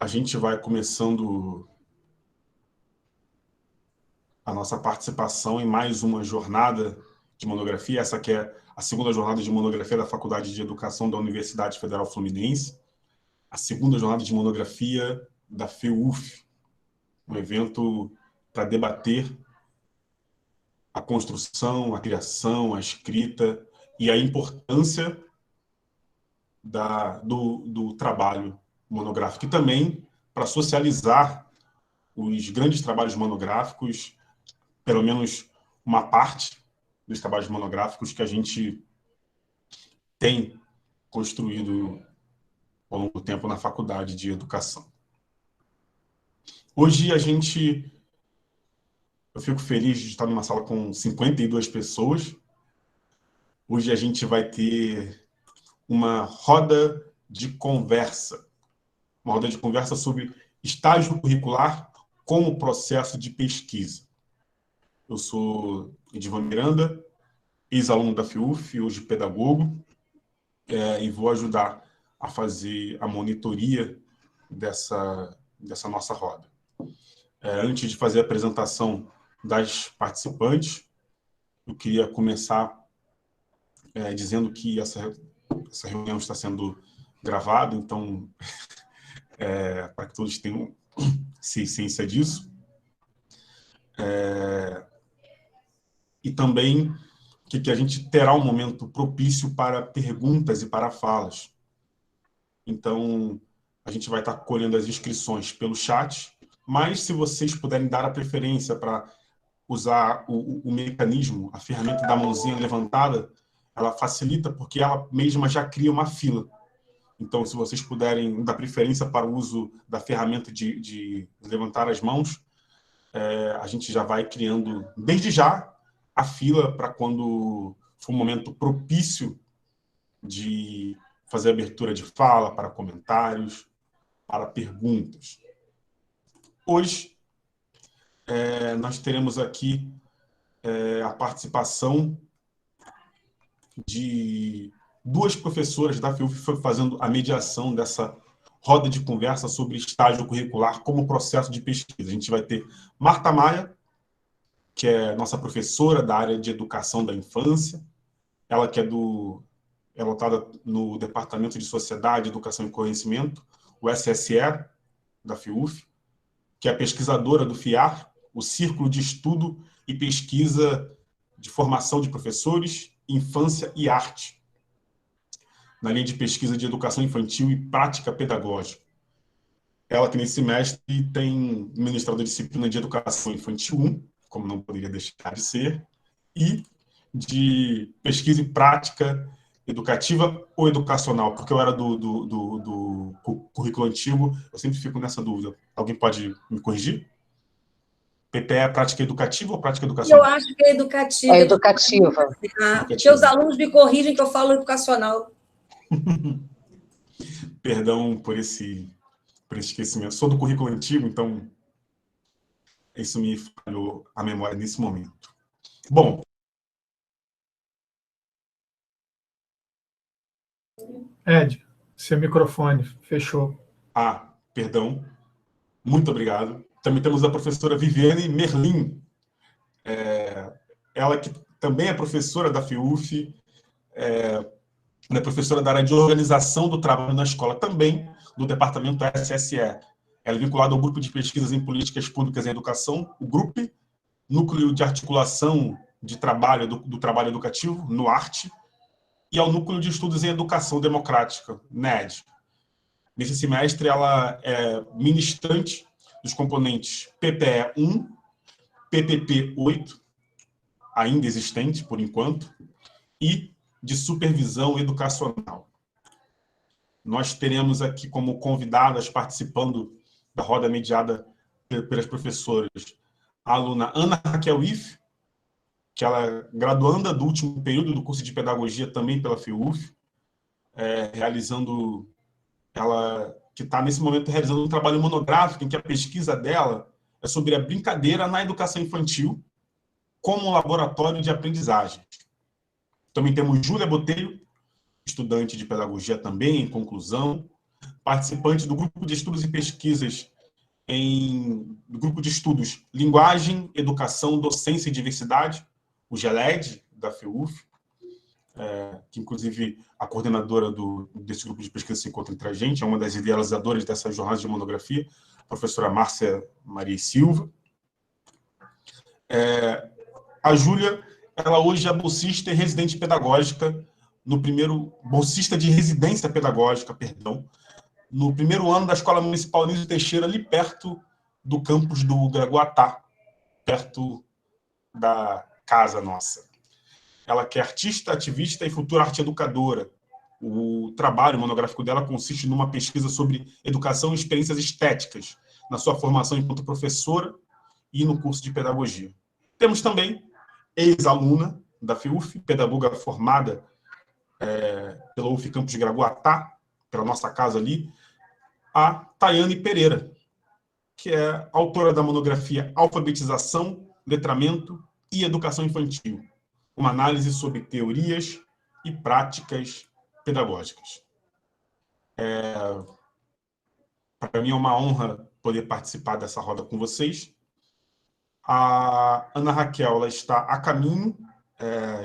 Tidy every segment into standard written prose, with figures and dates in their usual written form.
gente vai começando a nossa participação em mais uma jornada de monografia. Essa que é a segunda jornada de monografia da Faculdade de Educação da Universidade Federal Fluminense, a segunda jornada de monografia da FEUF, um evento para debater a construção, a criação, a escrita e a importância do trabalho monográfico, e também para socializar os grandes trabalhos monográficos, pelo menos uma parte dos trabalhos monográficos que a gente tem construído ao longo do tempo na Faculdade de Educação. Hoje eu fico feliz de estar numa sala com 52 pessoas. Hoje a gente vai ter uma roda de conversa sobre estágio curricular como processo de pesquisa. Eu sou Edivan Miranda, ex-aluno da FEUF, hoje pedagogo, e vou ajudar a fazer a monitoria dessa nossa roda. Antes de fazer a apresentação das participantes, eu queria começar dizendo que essa reunião está sendo gravada, então, para que todos tenham ciência disso. E também que a gente terá um momento propício para perguntas e para falas. Então, a gente vai estar colhendo as inscrições pelo chat, mas se vocês puderem dar a preferência para usar o mecanismo, a ferramenta da mãozinha levantada, ela facilita porque ela mesma já cria uma fila. Então, se vocês puderem dar preferência para o uso da ferramenta de levantar as mãos, a gente já vai criando, desde já, a fila para quando for um momento propício de fazer abertura de fala, para comentários, para perguntas. Hoje, nós teremos aqui a participação de duas professoras da FEUF fazendo a mediação dessa roda de conversa sobre estágio curricular como processo de pesquisa. A gente vai ter Marta Maia, que é nossa professora da área de educação da infância, ela está no Departamento de Sociedade, Educação e Conhecimento, o SSE da FEUF, que é pesquisadora do FIAR, o Círculo de Estudo e Pesquisa de Formação de Professores, Infância e Arte, na linha de pesquisa de educação infantil e prática pedagógica. Ela que nesse semestre tem ministrado a disciplina de Educação Infantil 1, como não poderia deixar de ser, e de pesquisa e prática educativa ou educacional, porque eu era do currículo antigo, eu sempre fico nessa dúvida. Alguém pode me corrigir? PPE é prática educativa ou prática educacional? Eu acho que é educativa. É educativa. Porque os alunos me corrigem que eu falo educacional. Perdão por esse esquecimento. Sou do currículo antigo, então isso me falhou a memória nesse momento. Bom. Ed, seu microfone fechou. Perdão. Muito obrigado. Também temos a professora Viviane Merlin. Ela que também é professora da FEUF, é professora da área de organização do trabalho na escola, também do departamento SSE. Ela é vinculada ao Grupo de Pesquisas em Políticas Públicas em Educação, o GRUP, Núcleo de Articulação de Trabalho do Trabalho Educativo, NUARTE, e ao Núcleo de Estudos em Educação Democrática, NED. Nesse semestre, ela é ministrante dos componentes PPE 1, PPP 8, ainda existente por enquanto, e de supervisão educacional. Nós teremos aqui como convidadas, participando da roda mediada pelas professoras, a aluna Ana Raquel Iff, que ela é graduanda do último período do curso de Pedagogia também pela FEUF, ela que está nesse momento realizando um trabalho monográfico em que a pesquisa dela é sobre a brincadeira na educação infantil como um laboratório de aprendizagem. Também temos Júlia Botelho, estudante de pedagogia também, em conclusão, participante do grupo de estudos e pesquisas do grupo de estudos Linguagem, Educação, Docência e Diversidade, o GELED, da FEUF, que, inclusive, a coordenadora desse grupo de pesquisa se encontra entre a gente, é uma das idealizadoras dessa jornada de monografia, a professora Márcia Maria Silva. A Júlia, ela hoje é bolsista e residente pedagógica, bolsista de residência pedagógica, no primeiro ano da Escola Municipal Anísio Teixeira, ali perto do campus do Gragoatá, perto da casa nossa. Ela que é artista, ativista e futura arte educadora. O trabalho monográfico dela consiste numa pesquisa sobre educação e experiências estéticas, na sua formação enquanto professora e no curso de pedagogia. Temos também ex-aluna da FIUF, pedagoga formada pela UF Campus de Gragoatá, pela nossa casa ali, a Tayane Pereira, que é autora da monografia Alfabetização, Letramento e Educação Infantil, uma análise sobre teorias e práticas pedagógicas. Para mim é uma honra poder participar dessa roda com vocês. A Ana Raquel, ela está a caminho,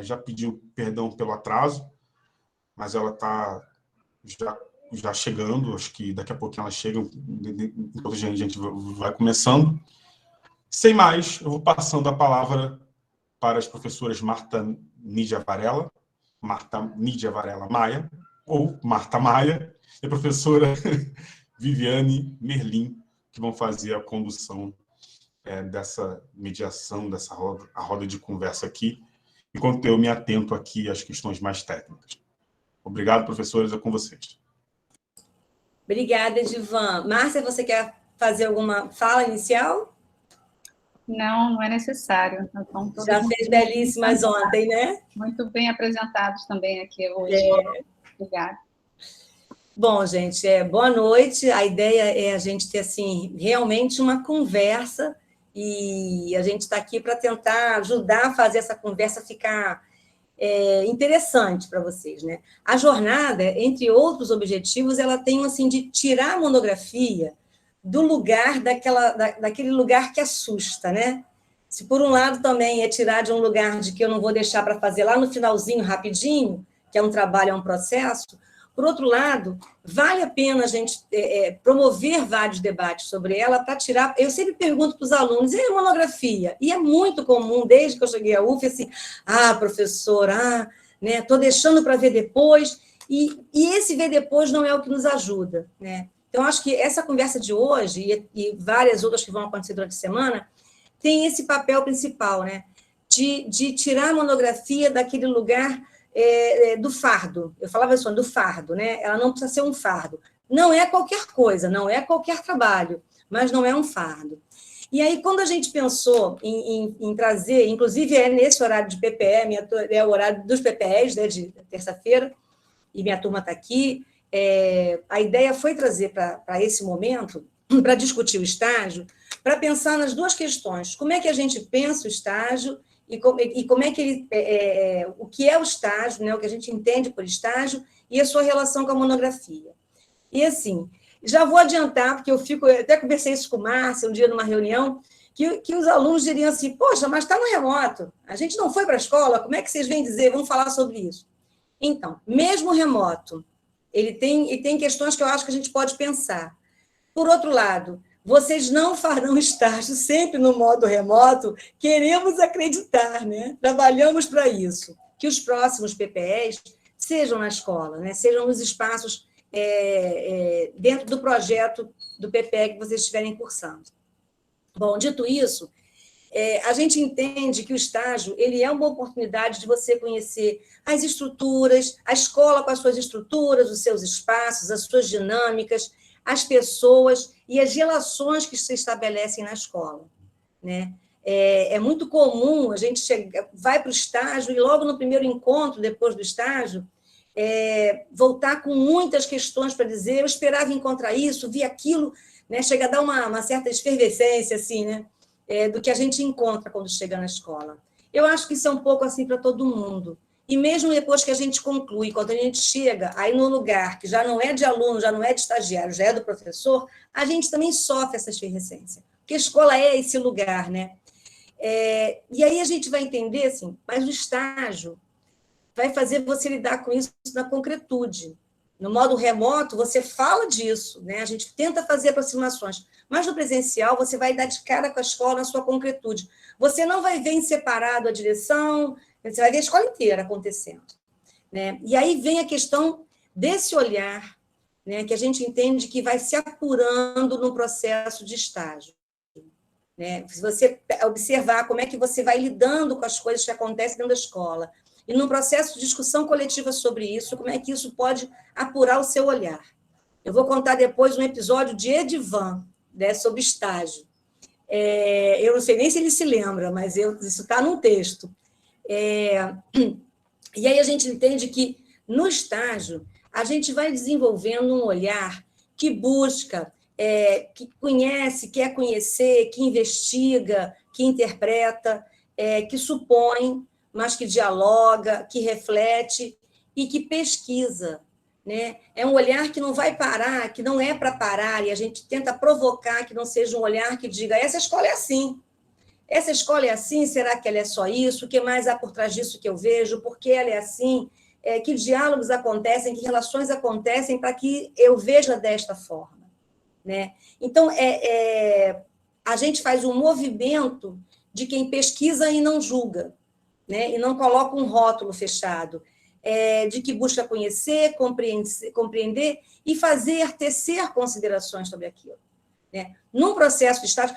já pediu perdão pelo atraso, mas ela está já chegando, acho que daqui a pouquinho ela chega, enquanto a gente vai começando. Sem mais, eu vou passando a palavra para as professoras Marta Nídia Varela Maia, ou Marta Maia, e a professora Viviane Merlim, que vão fazer a condução dessa mediação, a roda de conversa aqui, enquanto eu me atento aqui às questões mais técnicas. Obrigado, professores, é com vocês. Obrigada, Edivan. Márcia, você quer fazer alguma fala inicial? Não é necessário. Já fez belíssimas ontem, né? Muito bem apresentados também aqui hoje. Obrigada. Bom, gente, boa noite. A ideia é a gente ter, assim, realmente uma conversa e a gente está aqui para tentar ajudar a fazer essa conversa ficar interessante para vocês, né? A jornada, entre outros objetivos, ela tem, assim, de tirar a monografia do lugar daquele lugar que assusta, né? Se por um lado também é tirar de um lugar de que eu não vou deixar para fazer lá no finalzinho, rapidinho, que é um trabalho, é um processo, por outro lado, vale a pena a gente promover vários debates sobre ela para tirar... Eu sempre pergunto para os alunos, e a monografia? E é muito comum, desde que eu cheguei à UF, assim, professora, né, estou deixando para ver depois, e esse ver depois não é o que nos ajuda, né? Então, acho que essa conversa de hoje, e várias outras que vão acontecer durante a semana, tem esse papel principal, né? De tirar a monografia daquele lugar do fardo. Eu falava isso, do fardo, né? Ela não precisa ser um fardo. Não é qualquer coisa, não é qualquer trabalho, mas não é um fardo. E aí, quando a gente pensou em trazer, inclusive nesse horário de PPE, é o horário dos PPEs, né, de terça-feira, e minha turma está aqui, a ideia foi trazer para esse momento, para discutir o estágio, para pensar nas duas questões. Como é que a gente pensa o estágio e como é que o que é o estágio, né, o que a gente entende por estágio e a sua relação com a monografia. E, assim, já vou adiantar, porque eu até conversei isso com o Márcia um dia numa reunião, que os alunos diriam assim, poxa, mas está no remoto, a gente não foi para a escola, como é que vocês vêm dizer, vamos falar sobre isso? Então, mesmo remoto, ele tem questões que eu acho que a gente pode pensar. Por outro lado, vocês não farão estágio sempre no modo remoto, queremos acreditar, né? Trabalhamos para isso, que os próximos PPEs sejam na escola, né? Sejam nos espaços dentro do projeto do PPE que vocês estiverem cursando. Bom, dito isso, a gente entende que o estágio ele é uma oportunidade de você conhecer as estruturas, a escola com as suas estruturas, os seus espaços, as suas dinâmicas, as pessoas e as relações que se estabelecem na escola, né? É muito comum a gente vai para o estágio e logo no primeiro encontro, depois do estágio, voltar com muitas questões para dizer, eu esperava encontrar isso, vi aquilo, né? Chega a dar uma certa efervescência, assim, né? Do que a gente encontra quando chega na escola. Eu acho que isso é um pouco assim para todo mundo. E mesmo depois que a gente conclui, quando a gente chega aí no lugar que já não é de aluno, já não é de estagiário, já é do professor, a gente também sofre essa efervescência. Porque a escola é esse lugar, né? E aí a gente vai entender, assim, mas o estágio vai fazer você lidar com isso na concretude. No modo remoto, você fala disso, né? A gente tenta fazer aproximações, mas no presencial você vai dar de cara com a escola na sua concretude. Você não vai ver em separado a direção, você vai ver a escola inteira acontecendo, né? E aí vem a questão desse olhar, né, que a gente entende que vai se apurando no processo de estágio, né? Se você observar como é que você vai lidando com as coisas que acontecem dentro da escola, e num processo de discussão coletiva sobre isso, como é que isso pode apurar o seu olhar. Eu vou contar depois um episódio de Edivan, né, sobre estágio. Eu não sei nem se ele se lembra, mas isso está num texto. E aí a gente entende que, no estágio, a gente vai desenvolvendo um olhar que busca, que conhece, quer conhecer, que investiga, que interpreta, que supõe, mas que dialoga, que reflete e que pesquisa, né? É um olhar que não vai parar, que não é para parar, e a gente tenta provocar que não seja um olhar que diga essa escola é assim. Essa escola é assim, será que ela é só isso? O que mais há por trás disso que eu vejo? Por que ela é assim? Que diálogos acontecem, que relações acontecem para que eu veja desta forma, né? Então, a gente faz um movimento de quem pesquisa e não julga, né? E não coloca um rótulo fechado, de que busca conhecer, compreender e tecer considerações sobre aquilo, né? Num processo de estágio,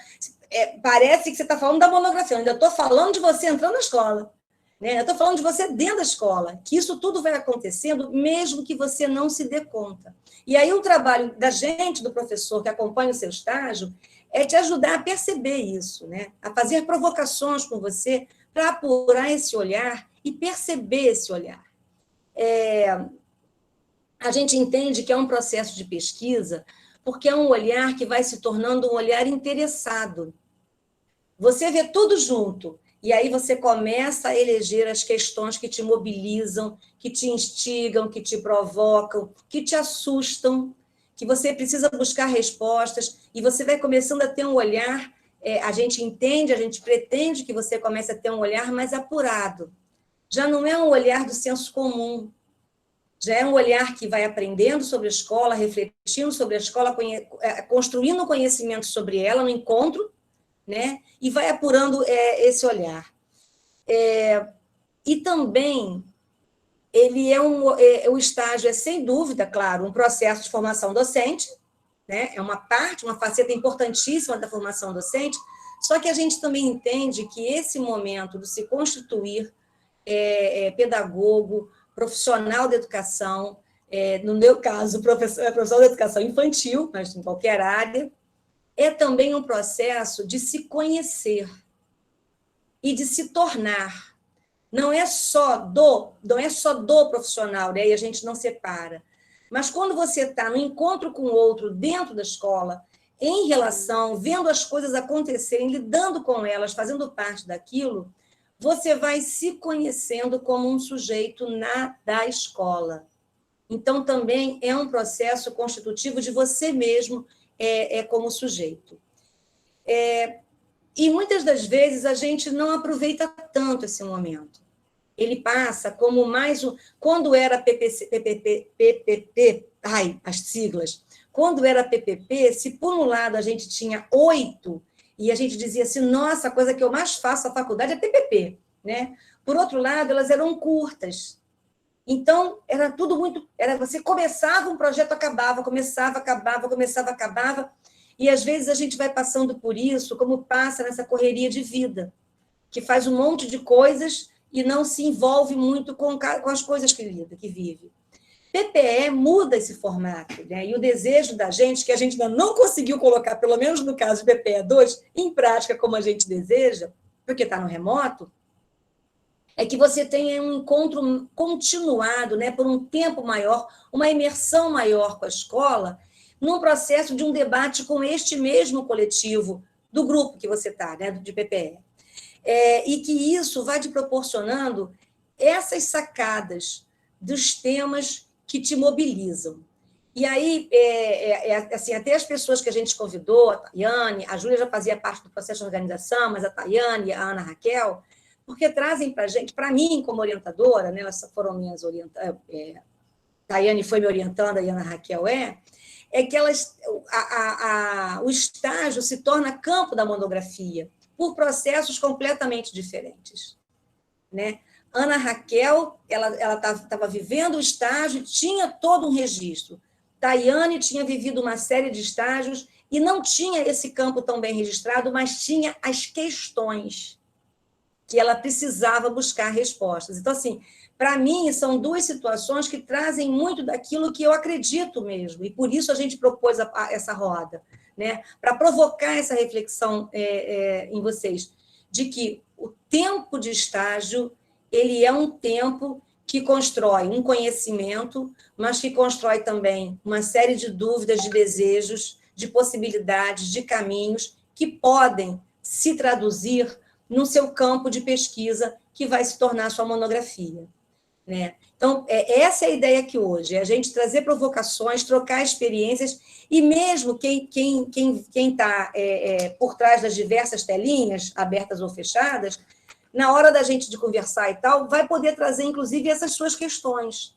parece que você está falando da monografia, eu ainda estou falando de você entrando na escola, né? Eu estou falando de você dentro da escola, que isso tudo vai acontecendo mesmo que você não se dê conta. E aí o trabalho da gente, do professor que acompanha o seu estágio, é te ajudar a perceber isso, né? A fazer provocações com você para apurar esse olhar e perceber esse olhar. A gente entende que é um processo de pesquisa porque é um olhar que vai se tornando um olhar interessado. Você vê tudo junto, e aí você começa a eleger as questões que te mobilizam, que te instigam, que te provocam, que te assustam, que você precisa buscar respostas, e você vai começando a ter um olhar, a gente entende, a gente pretende que você comece a ter um olhar mais apurado. Já não é um olhar do senso comum, já é um olhar que vai aprendendo sobre a escola, refletindo sobre a escola, construindo conhecimento sobre ela no encontro, né? E vai apurando esse olhar. E também, o estágio sem dúvida, claro, um processo de formação docente, né? É uma faceta importantíssima da formação docente, só que a gente também entende que esse momento de se constituir pedagogo, profissional da educação, no meu caso, profissional da educação infantil, mas em qualquer área, é também um processo de se conhecer e de se tornar. Não é só do profissional, né? E a gente não separa. Mas quando você está no encontro com o outro dentro da escola, em relação, vendo as coisas acontecerem, lidando com elas, fazendo parte daquilo, você vai se conhecendo como um sujeito da escola. Então, também é um processo constitutivo de você mesmo como sujeito. E muitas das vezes a gente não aproveita tanto esse momento. Ele passa como mais um... Quando era PPP, as siglas, quando era PPP, se por um lado a gente tinha 8, e a gente dizia assim, nossa, a coisa que eu mais faço na faculdade é PPP, né? Por outro lado, elas eram curtas. Então, era tudo muito... Você começava um projeto, acabava, acabava, e às vezes a gente vai passando por isso, como passa nessa correria de vida, que faz um monte de coisas e não se envolve muito com as coisas que vive. PPE muda esse formato, né? E o desejo da gente, que a gente ainda não conseguiu colocar, pelo menos no caso de PPE 2, em prática como a gente deseja, porque está no remoto, é que você tenha um encontro continuado, né, por um tempo maior, uma imersão maior com a escola, num processo de um debate com este mesmo coletivo do grupo que você está, né, de PPE. E que isso vai te proporcionando essas sacadas dos temas que te mobilizam. E aí, assim, até as pessoas que a gente convidou, a Tayane, a Júlia já fazia parte do processo de organização, mas a Tayane, a Ana Raquel, porque trazem para a gente, para mim, como orientadora, né, elas foram minhas orientadoras, Tayane foi me orientando, e a Ana Raquel é que o estágio se torna campo da monografia, por processos completamente diferentes, né? Ana Raquel, ela estava vivendo o estágio, tinha todo um registro. Tayane tinha vivido uma série de estágios e não tinha esse campo tão bem registrado, mas tinha as questões que ela precisava buscar respostas. Então, assim, para mim, são duas situações que trazem muito daquilo que eu acredito mesmo, e por isso a gente propôs essa roda, né? Para provocar essa reflexão em vocês, de que o tempo de estágio ele é um tempo que constrói um conhecimento, mas que constrói também uma série de dúvidas, de desejos, de possibilidades, de caminhos que podem se traduzir no seu campo de pesquisa, que vai se tornar sua monografia, né? Então, essa é a ideia aqui hoje, é a gente trazer provocações, trocar experiências, e mesmo quem está por trás das diversas telinhas, abertas ou fechadas, na hora da gente de conversar e tal, vai poder trazer, inclusive, essas suas questões,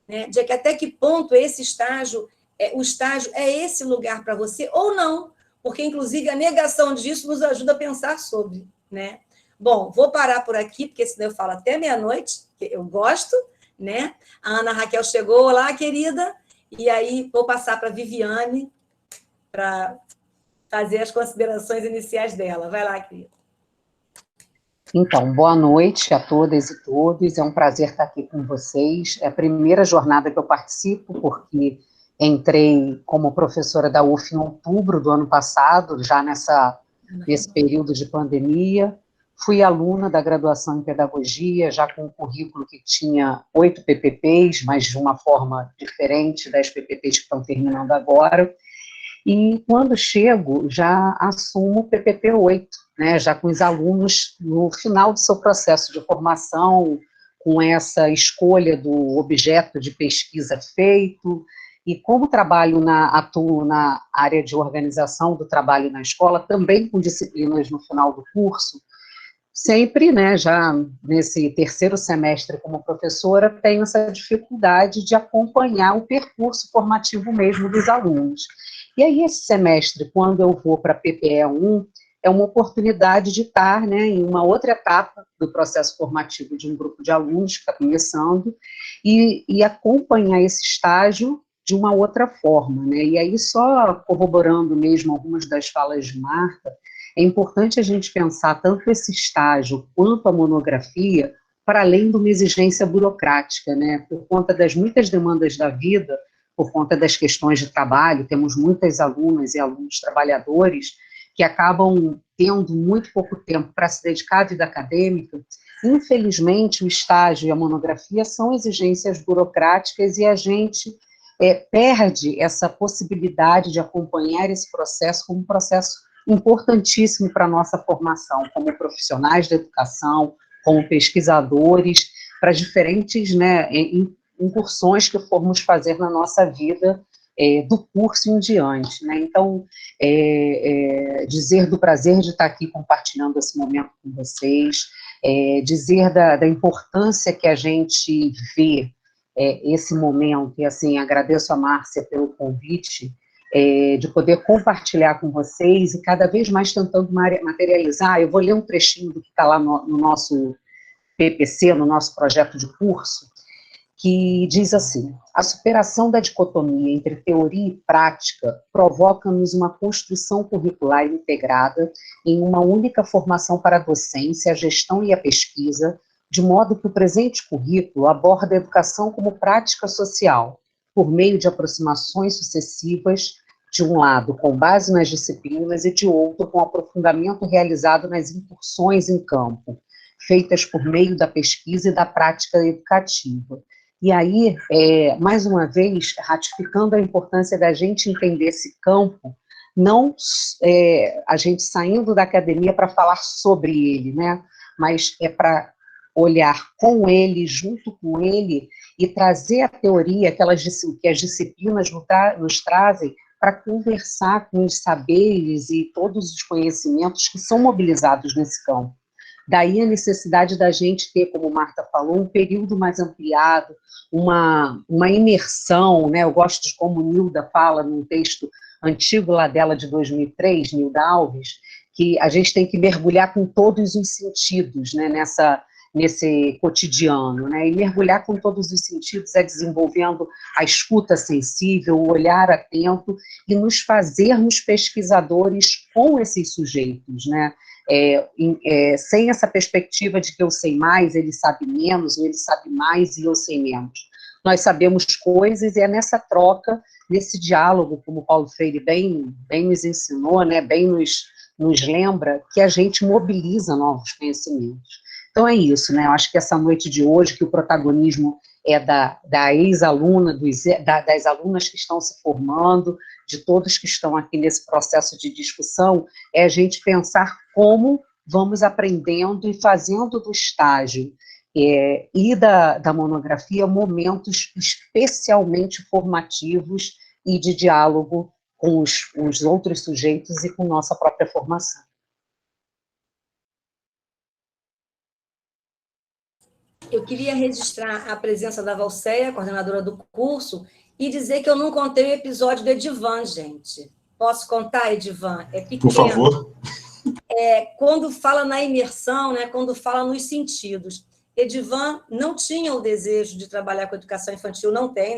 né? De que até que ponto esse estágio, o estágio é esse lugar para você, ou não, porque, inclusive, a negação disso nos ajuda a pensar sobre, né? Bom, vou parar por aqui, porque senão eu falo até meia-noite, que eu gosto, né? A Ana Raquel chegou, olá, querida, e aí vou passar para a Viviane para fazer as considerações iniciais dela. Vai lá, querida. Então, boa noite a todas e todos, é um prazer estar aqui com vocês. É a primeira jornada que eu participo, porque entrei como professora da UF em outubro do ano passado, já nesse período de pandemia. Fui aluna da graduação em pedagogia, já com um currículo que tinha 8 PPPs, mas de uma forma diferente das PPPs que estão terminando agora. E quando chego, já assumo o PPP 8, né, já com os alunos no final do seu processo de formação, com essa escolha do objeto de pesquisa feito. E como atuo na área de organização do trabalho na escola, também com disciplinas no final do curso, sempre, né, já nesse terceiro semestre como professora, tenho essa dificuldade de acompanhar o percurso formativo mesmo dos alunos. E aí, esse semestre, quando eu vou para a PPE 1, é uma oportunidade de estar, né, em uma outra etapa do processo formativo de um grupo de alunos que está começando, e acompanhar esse estágio de uma outra forma, né? E aí, só corroborando mesmo algumas das falas de Marta, é importante a gente pensar tanto esse estágio quanto a monografia para além de uma exigência burocrática, né? Por conta das muitas demandas da vida, por conta das questões de trabalho, temos muitas alunas e alunos trabalhadores que acabam tendo muito pouco tempo para se dedicar à vida acadêmica. Infelizmente, o estágio e a monografia são exigências burocráticas e a gente perde essa possibilidade de acompanhar esse processo como um processo importantíssimo para a nossa formação, como profissionais da educação, como pesquisadores, para diferentes, né, incursões que formos fazer na nossa vida do curso em diante, né? Então, dizer do prazer de estar aqui compartilhando esse momento com vocês, dizer da importância que a gente vê esse momento, e assim, agradeço a Márcia pelo convite, de poder compartilhar com vocês, e cada vez mais tentando materializar. Eu vou ler um trechinho do que está lá no nosso PPC, no nosso projeto de curso, que diz assim: a superação da dicotomia entre teoria e prática provoca-nos uma construção curricular integrada em uma única formação para a docência, a gestão e a pesquisa, de modo que o presente currículo aborda a educação como prática social, por meio de aproximações sucessivas, de um lado com base nas disciplinas e de outro com aprofundamento realizado nas incursões em campo, feitas por meio da pesquisa e da prática educativa. E aí, mais uma vez, ratificando a importância da gente entender esse campo, não a gente saindo da academia para falar sobre ele, né? Mas para olhar com ele, junto com ele, e trazer a teoria que as disciplinas nos trazem para conversar com os saberes e todos os conhecimentos que são mobilizados nesse campo. Daí a necessidade da gente ter, como Marta falou, um período mais ampliado, uma imersão, né? Eu gosto de como Nilda fala num texto antigo lá dela de 2003, Nilda Alves, que a gente tem que mergulhar com todos os sentidos, né? Nesse cotidiano, né? E mergulhar com todos os sentidos é desenvolvendo a escuta sensível, o olhar atento e nos fazermos pesquisadores com esses sujeitos, né? Sem essa perspectiva de que eu sei mais, ele sabe menos, ou ele sabe mais e eu sei menos. Nós sabemos coisas e é nessa troca, nesse diálogo, como Paulo Freire bem nos ensinou, né? Bem nos lembra, que a gente mobiliza novos conhecimentos. Então é isso, né? Eu acho que essa noite de hoje, que o protagonismo é da ex-aluna, das alunas que estão se formando, de todos que estão aqui nesse processo de discussão, é a gente pensar como vamos aprendendo e fazendo do estágio e da monografia momentos especialmente formativos e de diálogo com os outros sujeitos e com nossa própria formação. Eu queria registrar a presença da Valceia, coordenadora do curso, e dizer que eu não contei o episódio do Edivan, gente. Posso contar, Edivan? É pequeno. Por favor. Quando fala na imersão, né, quando fala nos sentidos. Edivan não tinha o desejo de trabalhar com educação infantil, não é.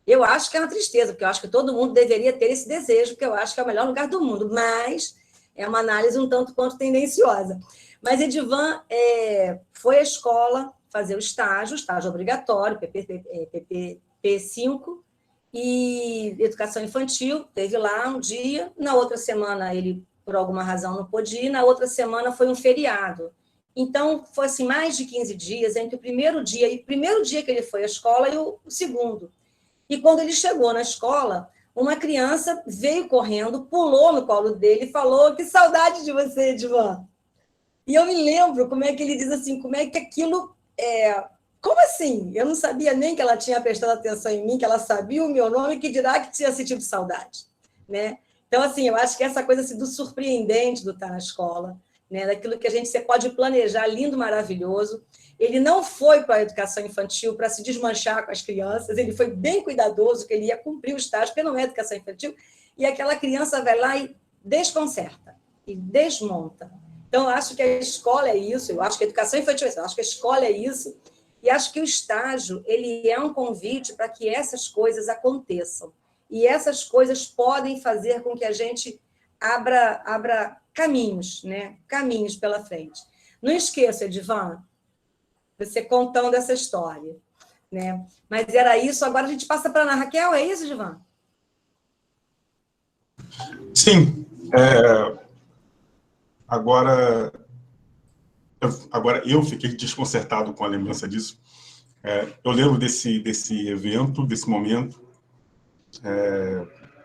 Eu acho que é uma tristeza, porque eu acho que todo mundo deveria ter esse desejo, porque eu acho que é o melhor lugar do mundo, mas é uma análise um tanto quanto tendenciosa. Mas Edivan foi à escola fazer o estágio obrigatório, PPP5, e educação infantil, teve lá um dia, na outra semana ele, por alguma razão, não pôde ir, na outra semana foi um feriado. Então, foi assim, mais de 15 dias entre o primeiro dia que ele foi à escola e o segundo. E quando ele chegou na escola, uma criança veio correndo, pulou no colo dele e falou: que saudade de você, Edivan. E eu me lembro como é que ele diz assim, como é que aquilo como assim? Eu não sabia nem que ela tinha prestado atenção em mim, que ela sabia o meu nome, que dirá que tinha sentido saudade, né? Então, assim, eu acho que essa coisa assim, do surpreendente do estar na escola, né? Daquilo que você pode planejar, lindo, maravilhoso. Ele não foi para a educação infantil para se desmanchar com as crianças, ele foi bem cuidadoso, que ele ia cumprir o estágio, porque não é educação infantil, e aquela criança vai lá e desconcerta, e desmonta. Então, eu acho que a escola é isso, eu acho que a educação infantil é isso, eu acho que a escola é isso, e acho que o estágio ele é um convite para que essas coisas aconteçam. E essas coisas podem fazer com que a gente abra caminhos, né? Caminhos pela frente. Não esqueça, Edivan, você contando essa história, né? Mas era isso, agora a gente passa para a Ana Raquel, é isso, Edivan? Sim. Agora eu fiquei desconcertado com a lembrança disso. Eu lembro desse evento, desse momento,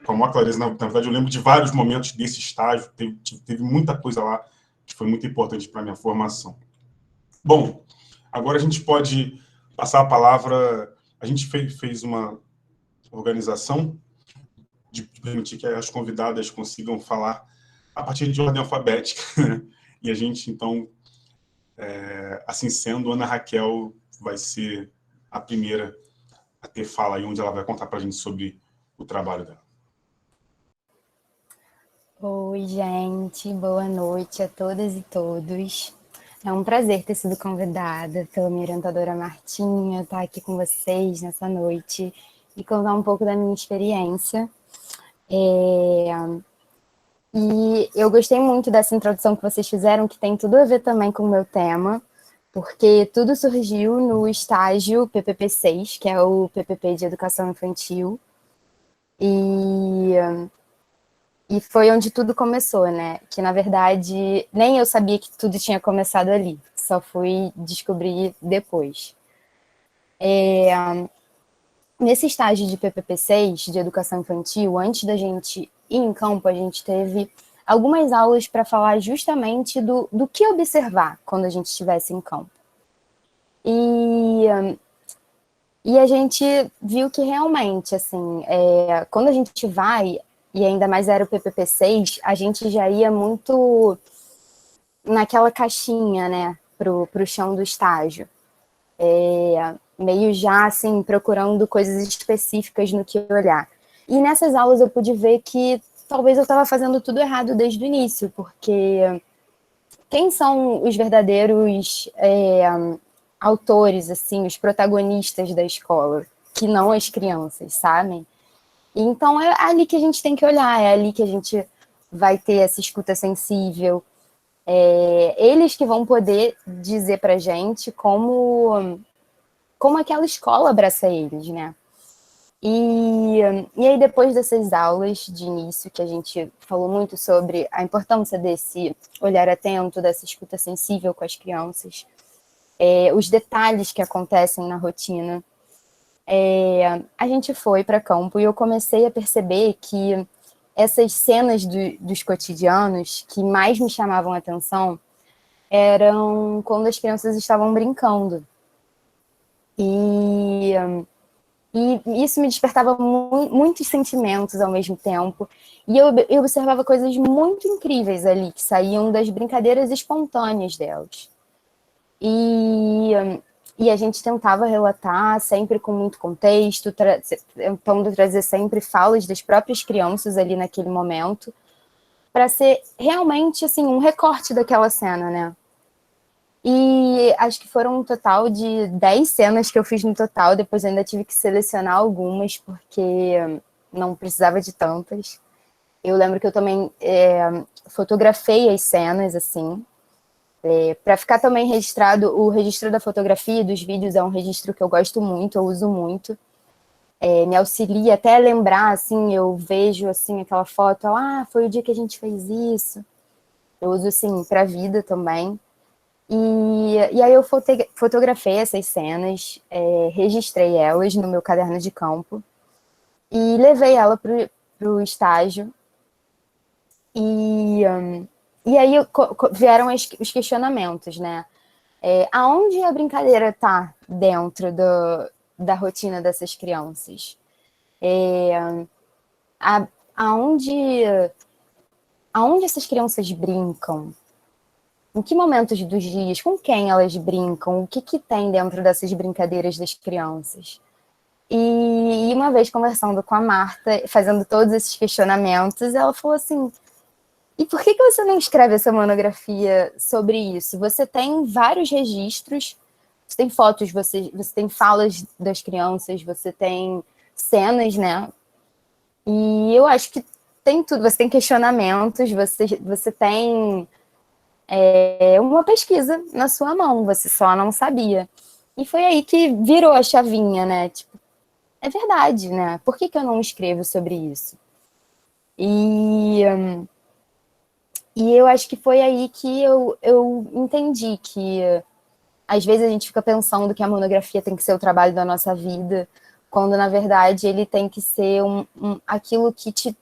com a maior clareza. Na verdade, eu lembro de vários momentos desse estágio, teve muita coisa lá que foi muito importante para a minha formação. Bom, agora a gente pode passar a palavra. A gente fez uma organização de permitir que as convidadas consigam falar a partir de ordem alfabética, né? E a gente, então, assim sendo, Ana Raquel vai ser a primeira a ter fala aí, onde ela vai contar para a gente sobre o trabalho dela. Oi, gente, boa noite a todas e todos. É um prazer ter sido convidada pela minha orientadora Martinha, estar aqui com vocês nessa noite e contar um pouco da minha experiência. E eu gostei muito dessa introdução que vocês fizeram, que tem tudo a ver também com o meu tema, porque tudo surgiu no estágio PPP6, que é o PPP de Educação Infantil, e foi onde tudo começou, né? Que, na verdade, nem eu sabia que tudo tinha começado ali, só fui descobrir depois. Nesse estágio de PPP6, de Educação Infantil, antes da gente ir em campo, a gente teve algumas aulas para falar justamente do que observar quando a gente estivesse em campo. E a gente viu que realmente, assim, quando a gente vai, e ainda mais era o PPP-6, a gente já ia muito naquela caixinha, né, pro chão do estágio. Meio já, assim, procurando coisas específicas no que olhar. E nessas aulas eu pude ver que talvez eu estava fazendo tudo errado desde o início, porque quem são os verdadeiros autores, assim, os protagonistas da escola, que não as crianças, sabem? Então é ali que a gente tem que olhar, é ali que a gente vai ter essa escuta sensível. Eles que vão poder dizer pra gente como aquela escola abraça eles, né? E aí, depois dessas aulas de início, que a gente falou muito sobre a importância desse olhar atento, dessa escuta sensível com as crianças, os detalhes que acontecem na rotina, a gente foi para campo e eu comecei a perceber que essas cenas dos cotidianos que mais me chamavam a atenção eram quando as crianças estavam brincando. E isso me despertava muitos sentimentos ao mesmo tempo. E eu observava coisas muito incríveis ali, que saíam das brincadeiras espontâneas delas. E a gente tentava relatar sempre com muito contexto, tentando trazer sempre falas das próprias crianças ali naquele momento, para ser realmente assim, um recorte daquela cena, né? E acho que foram um total de 10 cenas que eu fiz no total, depois ainda tive que selecionar algumas, porque não precisava de tantas. Eu lembro que eu também fotografei as cenas, assim, para ficar também registrado. O registro da fotografia e dos vídeos é um registro que eu gosto muito, eu uso muito. Me auxilia até a lembrar, assim, eu vejo, assim, aquela foto, foi o dia que a gente fez isso. Eu uso, assim, para a vida também. E aí eu fotografei essas cenas, registrei elas no meu caderno de campo e levei ela para o estágio. E aí vieram os questionamentos, né? Aonde a brincadeira está dentro da rotina dessas crianças? Aonde essas crianças brincam? Em que momentos dos dias, com quem elas brincam, o que tem dentro dessas brincadeiras das crianças? E uma vez conversando com a Marta, fazendo todos esses questionamentos, ela falou assim, e por que você não escreve essa monografia sobre isso? Você tem vários registros, você tem fotos, você tem falas das crianças, você tem cenas, né? E eu acho que tem tudo, você tem questionamentos, você tem uma pesquisa na sua mão, você só não sabia. E foi aí que virou a chavinha, né? Tipo, é verdade, né? Por que eu não escrevo sobre isso? E eu acho que foi aí que eu entendi que às vezes a gente fica pensando que a monografia tem que ser o trabalho da nossa vida, quando na verdade ele tem que ser aquilo que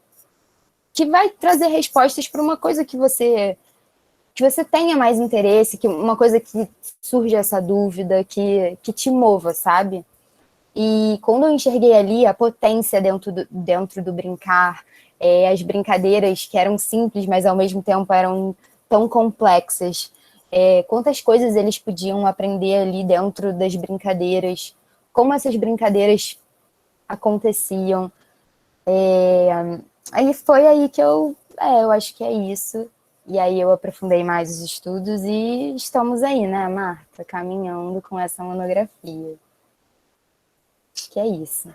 vai trazer respostas para uma coisa que você tenha mais interesse, que uma coisa que surge essa dúvida, que te mova, sabe? E quando eu enxerguei ali a potência dentro do brincar, as brincadeiras que eram simples, mas ao mesmo tempo eram tão complexas, quantas coisas eles podiam aprender ali dentro das brincadeiras, como essas brincadeiras aconteciam. Aí foi aí que eu acho que é isso. E aí eu aprofundei mais os estudos e estamos aí, né, Marta, caminhando com essa monografia. Acho que é isso.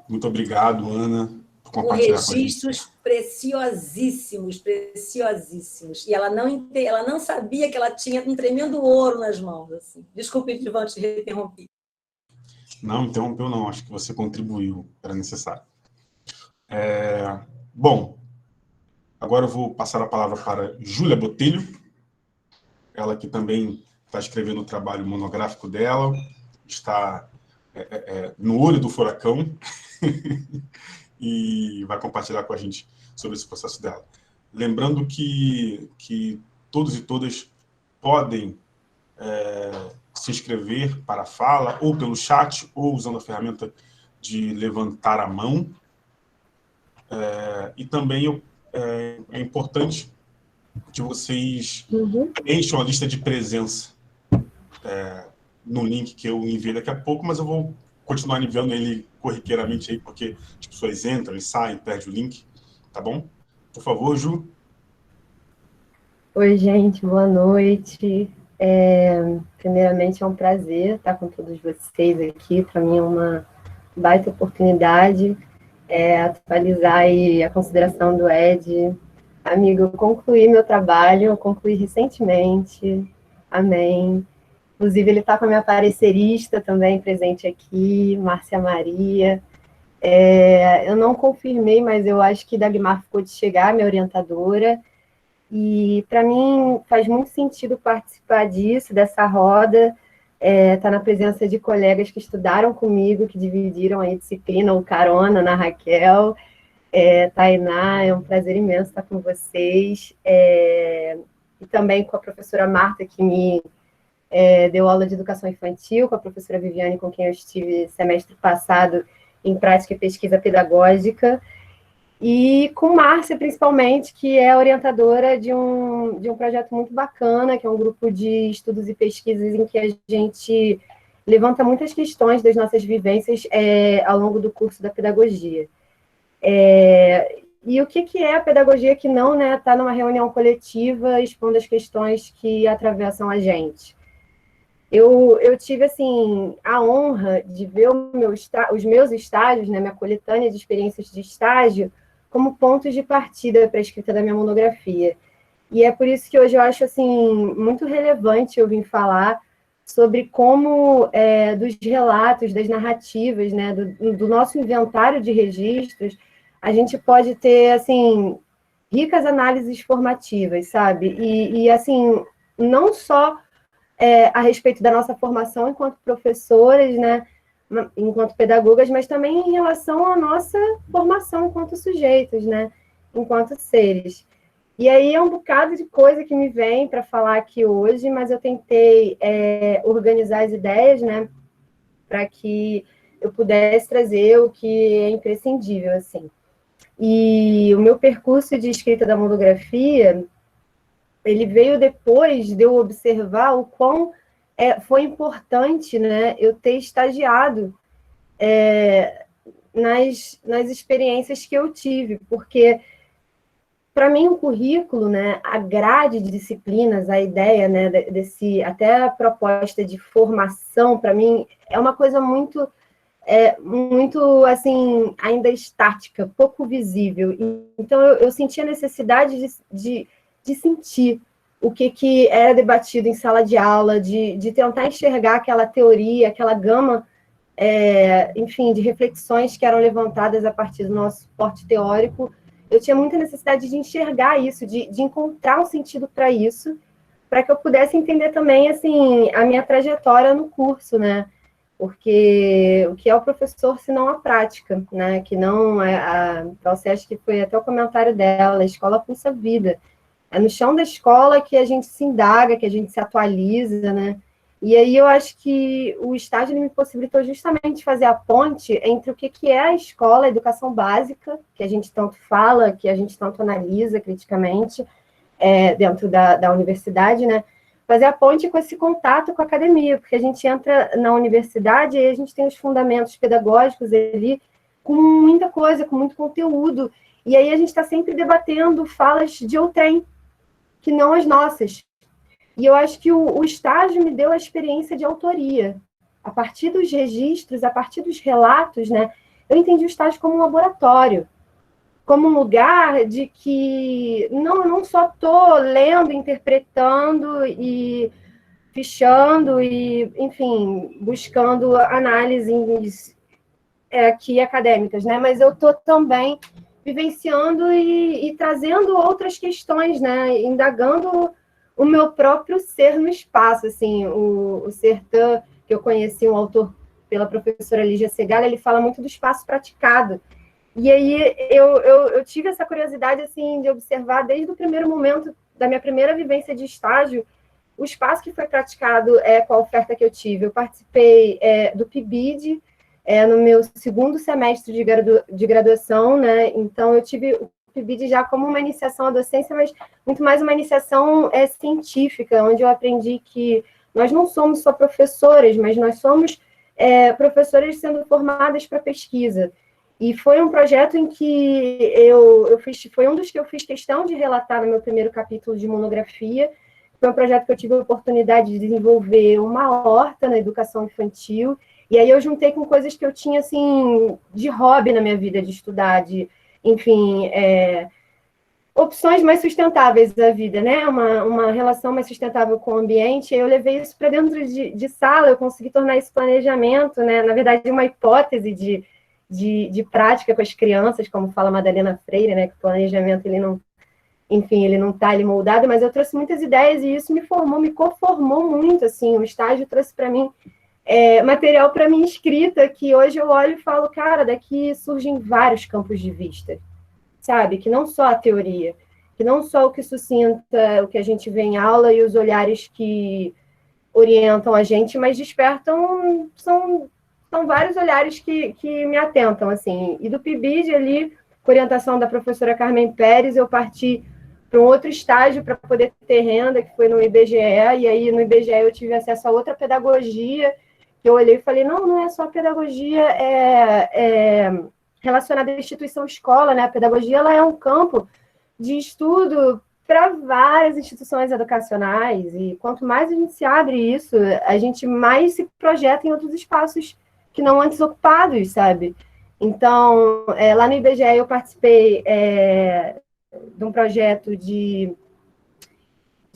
Muito obrigado, Ana, por Com compartilhar com a gente. registros preciosíssimos, preciosíssimos. E ela não sabia que ela tinha um tremendo ouro nas mãos. Assim. Desculpe, Ivan, te interromper. Não, interrompeu não, acho que você contribuiu, era necessário. Bom, agora eu vou passar a palavra para Júlia Botelho, ela que também está escrevendo o trabalho monográfico dela, está no olho do furacão e vai compartilhar com a gente sobre esse processo dela. Lembrando que todos e todas podem se inscrever para a fala, ou pelo chat, ou usando a ferramenta de levantar a mão. E também é importante que vocês encham a lista de presença no link que eu enviei daqui a pouco, mas eu vou continuar enviando ele corriqueiramente aí, porque as pessoas entram e saem, perdem o link, tá bom? Por favor, Ju. Oi, gente, boa noite. Primeiramente, é um prazer estar com todos vocês aqui. Para mim é uma baita oportunidade atualizar aí a consideração do Ed. Amigo, eu concluí meu trabalho, eu concluí recentemente. Amém. Inclusive, ele está com a minha parecerista também presente aqui, Márcia Maria. Eu não confirmei, mas eu acho que Dagmar ficou de chegar, minha orientadora. E, para mim, faz muito sentido participar disso, dessa roda, estar na presença de colegas que estudaram comigo, que dividiram a disciplina, ou carona na Raquel, Tainá, é um prazer imenso estar com vocês, e também com a professora Marta, que me deu aula de educação infantil, com a professora Viviane, com quem eu estive semestre passado em prática e pesquisa pedagógica, e com Márcia, principalmente, que é orientadora de um projeto muito bacana, que é um grupo de estudos e pesquisas em que a gente levanta muitas questões das nossas vivências ao longo do curso da pedagogia. E o que é a pedagogia que não está numa reunião coletiva expondo as questões que atravessam a gente? Eu tive, assim, a honra de ver os meus estágios, minha coletânea de experiências de estágio, como pontos de partida para a escrita da minha monografia. E é por isso que hoje eu acho, assim, muito relevante eu vir falar sobre como, dos relatos, das narrativas, do nosso inventário de registros, a gente pode ter, assim, ricas análises formativas, sabe? E assim, não só a respeito da nossa formação enquanto professoras, enquanto pedagogas, mas também em relação à nossa formação enquanto sujeitos, enquanto seres. E aí é um bocado de coisa que me vem para falar aqui hoje, mas eu tentei organizar as ideias, para que eu pudesse trazer o que é imprescindível, assim. E o meu percurso de escrita da monografia, ele veio depois de eu observar o quão foi importante, eu ter estagiado nas experiências que eu tive, porque, para mim, o currículo, a grade de disciplinas, a ideia, até a proposta de formação, para mim, é uma coisa muito, assim, ainda estática, pouco visível. Então, eu senti a necessidade de sentir o que era debatido em sala de aula, de tentar enxergar aquela teoria, aquela gama, enfim, de reflexões que eram levantadas a partir do nosso suporte teórico. Eu tinha muita necessidade de enxergar isso, de encontrar um sentido para isso, para que eu pudesse entender também, assim, a minha trajetória no curso, Porque o que é o professor, se não a prática, Que não é então, você acha que foi até o comentário dela, a escola pulsa a vida. É no chão da escola que a gente se indaga, que a gente se atualiza, E aí eu acho que o estágio me possibilitou justamente fazer a ponte entre o que é a escola, a educação básica, que a gente tanto fala, que a gente tanto analisa criticamente dentro da universidade, fazer a ponte com esse contato com a academia, porque a gente entra na universidade e a gente tem os fundamentos pedagógicos ali, com muita coisa, com muito conteúdo, e aí a gente está sempre debatendo falas de outrem, que não as nossas. E eu acho que o estágio me deu a experiência de autoria. A partir dos registros, a partir dos relatos, eu entendi o estágio como um laboratório, como um lugar de que eu não só estou lendo, interpretando e fichando e, enfim, buscando análises aqui acadêmicas, mas eu estou também vivenciando e trazendo outras questões, indagando o meu próprio ser no espaço, assim, o Sertan, que eu conheci, um autor pela professora Lígia Segala, ele fala muito do espaço praticado, E aí eu tive essa curiosidade, assim, de observar desde o primeiro momento da minha primeira vivência de estágio, o espaço que foi praticado com a oferta que eu tive. Eu participei do PIBID no meu segundo semestre de graduação, né? Então, eu tive o PIBID já como uma iniciação à docência, mas muito mais uma iniciação científica, onde eu aprendi que nós não somos só professoras, mas nós somos professoras sendo formadas para pesquisa. E foi um projeto em que eu fiz, foi um dos que eu fiz questão de relatar no meu primeiro capítulo de monografia. Foi um projeto que eu tive a oportunidade de desenvolver uma horta na educação infantil, e aí eu juntei com coisas que eu tinha, assim, de hobby na minha vida, de estudar, enfim, opções mais sustentáveis da vida, né? Uma relação mais sustentável com o ambiente. Eu levei isso para dentro de sala, eu consegui tornar esse planejamento, né? Na verdade, uma hipótese de prática com as crianças, como fala a Madalena Freire, né? Que o planejamento, ele não está ali moldado, mas eu trouxe muitas ideias e isso me conformou muito, assim. O estágio trouxe para mim material para minha escrita, que hoje eu olho e falo, cara, daqui surgem vários campos de vista, sabe? Que não só a teoria, que não só o que sucinta o que a gente vê em aula e os olhares que orientam a gente, mas despertam, são vários olhares que me atentam, assim. E do PIBID ali, com orientação da professora Carmen Pérez, eu parti para um outro estágio para poder ter renda, que foi no IBGE, e aí no IBGE eu tive acesso a outra pedagogia, que eu olhei e falei, não é só pedagogia relacionada à instituição escola, né? A pedagogia, ela é um campo de estudo para várias instituições educacionais, e quanto mais a gente se abre isso, a gente mais se projeta em outros espaços que não antes ocupados, sabe? Então, lá no IBGE eu participei de um projeto de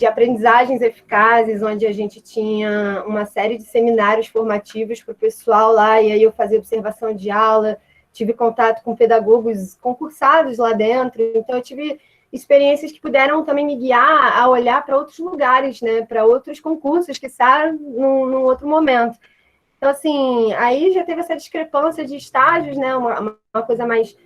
aprendizagens eficazes, onde a gente tinha uma série de seminários formativos para o pessoal lá, e aí eu fazia observação de aula, tive contato com pedagogos concursados lá dentro, então eu tive experiências que puderam também me guiar a olhar para outros lugares, né, para outros concursos, que saem num outro momento. Então, assim, aí já teve essa discrepância de estágios, né, uma coisa mais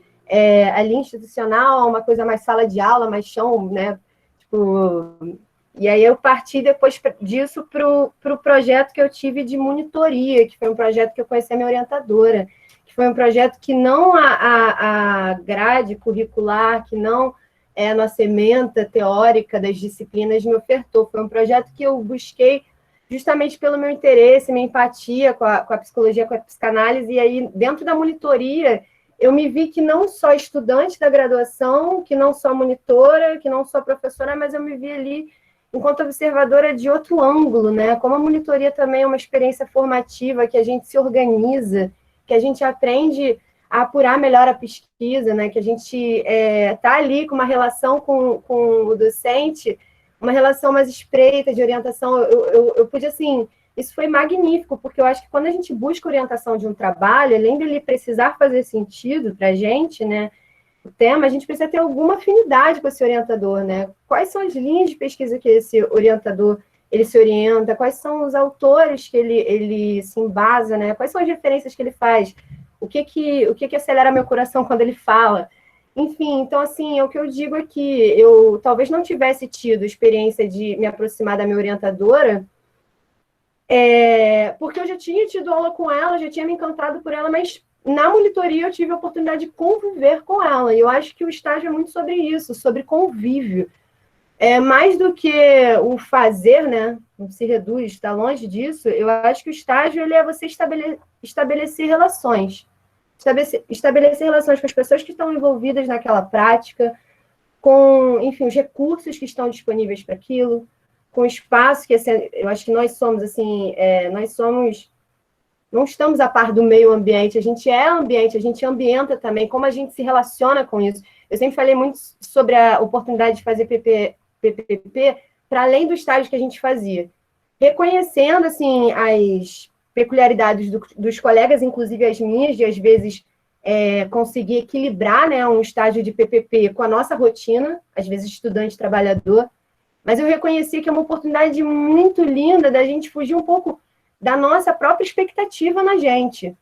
ali institucional, uma coisa mais sala de aula, mais chão, né, tipo... E aí eu parti depois disso para o projeto que eu tive de monitoria, que foi um projeto que eu conheci a minha orientadora, que foi um projeto que não a grade curricular, que não a nossa ementa teórica das disciplinas me ofertou. Foi um projeto que eu busquei justamente pelo meu interesse, minha empatia com a psicologia, com a psicanálise, e aí dentro da monitoria eu me vi que não só estudante da graduação, que não só monitora, que não só professora, mas eu me vi ali enquanto observadora de outro ângulo, né? Como a monitoria também é uma experiência formativa, que a gente se organiza, que a gente aprende a apurar melhor a pesquisa, né? Que a gente está ali com uma relação com o docente, uma relação mais estreita de orientação. Eu pude, assim, isso foi magnífico, porque eu acho que quando a gente busca orientação de um trabalho, além dele precisar fazer sentido para a gente, né? O tema, a gente precisa ter alguma afinidade com esse orientador, né? Quais são as linhas de pesquisa que esse orientador ele se orienta? Quais são os autores que ele se embasa, né? Quais são as referências que ele faz? O que acelera meu coração quando ele fala? Enfim, então, assim, o que eu digo é que eu talvez não tivesse tido experiência de me aproximar da minha orientadora, porque eu já tinha tido aula com ela, já tinha me encantado por ela, mas na monitoria eu tive a oportunidade de conviver com ela, e eu acho que o estágio é muito sobre isso, sobre convívio. Mais do que o fazer, né, não se reduz, está longe disso, eu acho que o estágio ele é você estabelecer relações. Estabelecer relações com as pessoas que estão envolvidas naquela prática, com, enfim, os recursos que estão disponíveis para aquilo, com o espaço que, assim, eu acho que nós somos, assim, não estamos a par do meio ambiente, a gente é ambiente, a gente ambienta também, como a gente se relaciona com isso. Eu sempre falei muito sobre a oportunidade de fazer PPP para além do estágio que a gente fazia. Reconhecendo, assim, as peculiaridades dos colegas, inclusive as minhas, de, às vezes, conseguir equilibrar, né, um estágio de PPP com a nossa rotina, às vezes estudante, trabalhador, mas eu reconheci que é uma oportunidade muito linda da gente fugir um pouco da nossa própria expectativa na gente.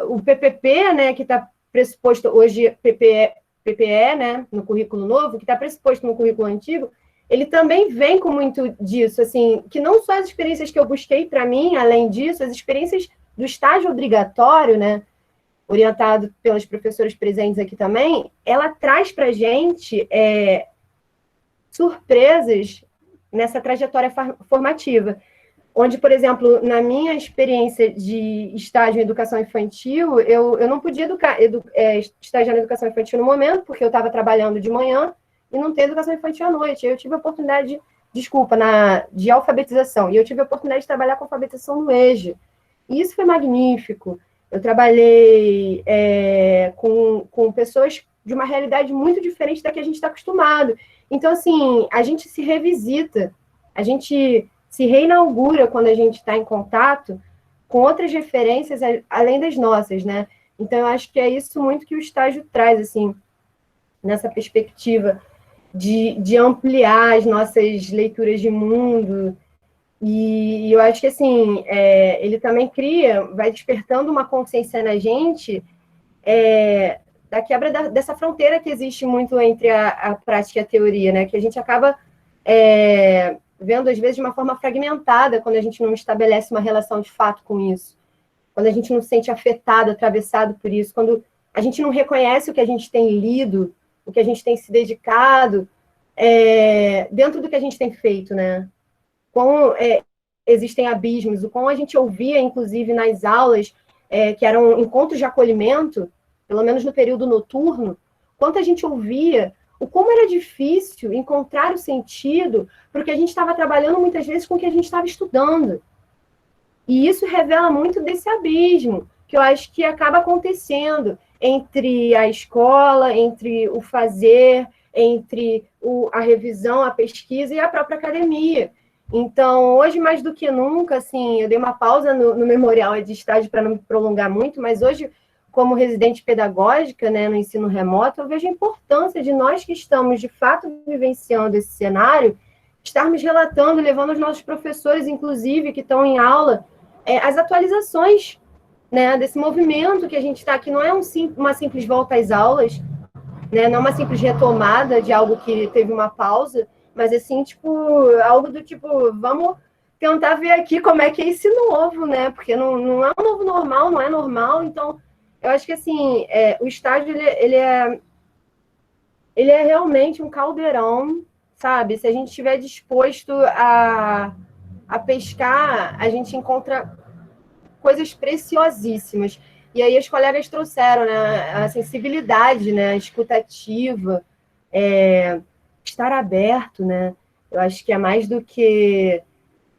O PPP, né, que está pressuposto hoje PPE, né, no currículo novo, que está pressuposto no currículo antigo, ele também vem com muito disso, assim, que não só as experiências que eu busquei para mim, além disso, as experiências do estágio obrigatório, né, orientado pelas professoras presentes aqui também, ela traz para a gente surpresas nessa trajetória formativa, onde, por exemplo, na minha experiência de estágio em educação infantil, eu não podia estagiar na educação infantil no momento, porque eu estava trabalhando de manhã e não tem educação infantil à noite. Eu tive a oportunidade, de alfabetização, e eu tive a oportunidade de trabalhar com alfabetização no EJA. E isso foi magnífico. Eu trabalhei com pessoas de uma realidade muito diferente da que a gente está acostumado. Então, assim, a gente se revisita, a gente se reinaugura quando a gente está em contato com outras referências além das nossas, né? Então, eu acho que é isso muito que o estágio traz, assim, nessa perspectiva de ampliar as nossas leituras de mundo. E eu acho que, assim, ele também vai despertando uma consciência na gente da quebra dessa fronteira que existe muito entre a prática e a teoria, né? Que a gente acaba vendo, às vezes, de uma forma fragmentada, quando a gente não estabelece uma relação de fato com isso, quando a gente não se sente afetado, atravessado por isso, quando a gente não reconhece o que a gente tem lido, o que a gente tem se dedicado, dentro do que a gente tem feito, né? Como existem abismos, o como a gente ouvia, inclusive, nas aulas, que eram encontros de acolhimento, pelo menos no período noturno, quanto a gente ouvia o como era difícil encontrar o sentido, porque a gente estava trabalhando muitas vezes com o que a gente estava estudando. E isso revela muito desse abismo, que eu acho que acaba acontecendo entre a escola, entre o fazer, entre a revisão, a pesquisa e a própria academia. Então, hoje, mais do que nunca, assim, eu dei uma pausa no memorial de estágio para não me prolongar muito, mas hoje, como residente pedagógica, né, no ensino remoto, eu vejo a importância de nós que estamos, de fato, vivenciando esse cenário, estarmos relatando, levando os nossos professores, inclusive, que estão em aula, as atualizações, né, desse movimento que a gente está aqui. Não é uma simples volta às aulas, né, não é uma simples retomada de algo que teve uma pausa, mas, assim, tipo, algo do tipo, vamos tentar ver aqui como é que é esse novo, né, porque não é um novo normal, não é normal. Então, eu acho que, assim, o estágio, ele é realmente um caldeirão, sabe? Se a gente estiver disposto a pescar, a gente encontra coisas preciosíssimas. E aí os colegas trouxeram, né, a sensibilidade, né, a escutativa, estar aberto, né? Eu acho que é mais do que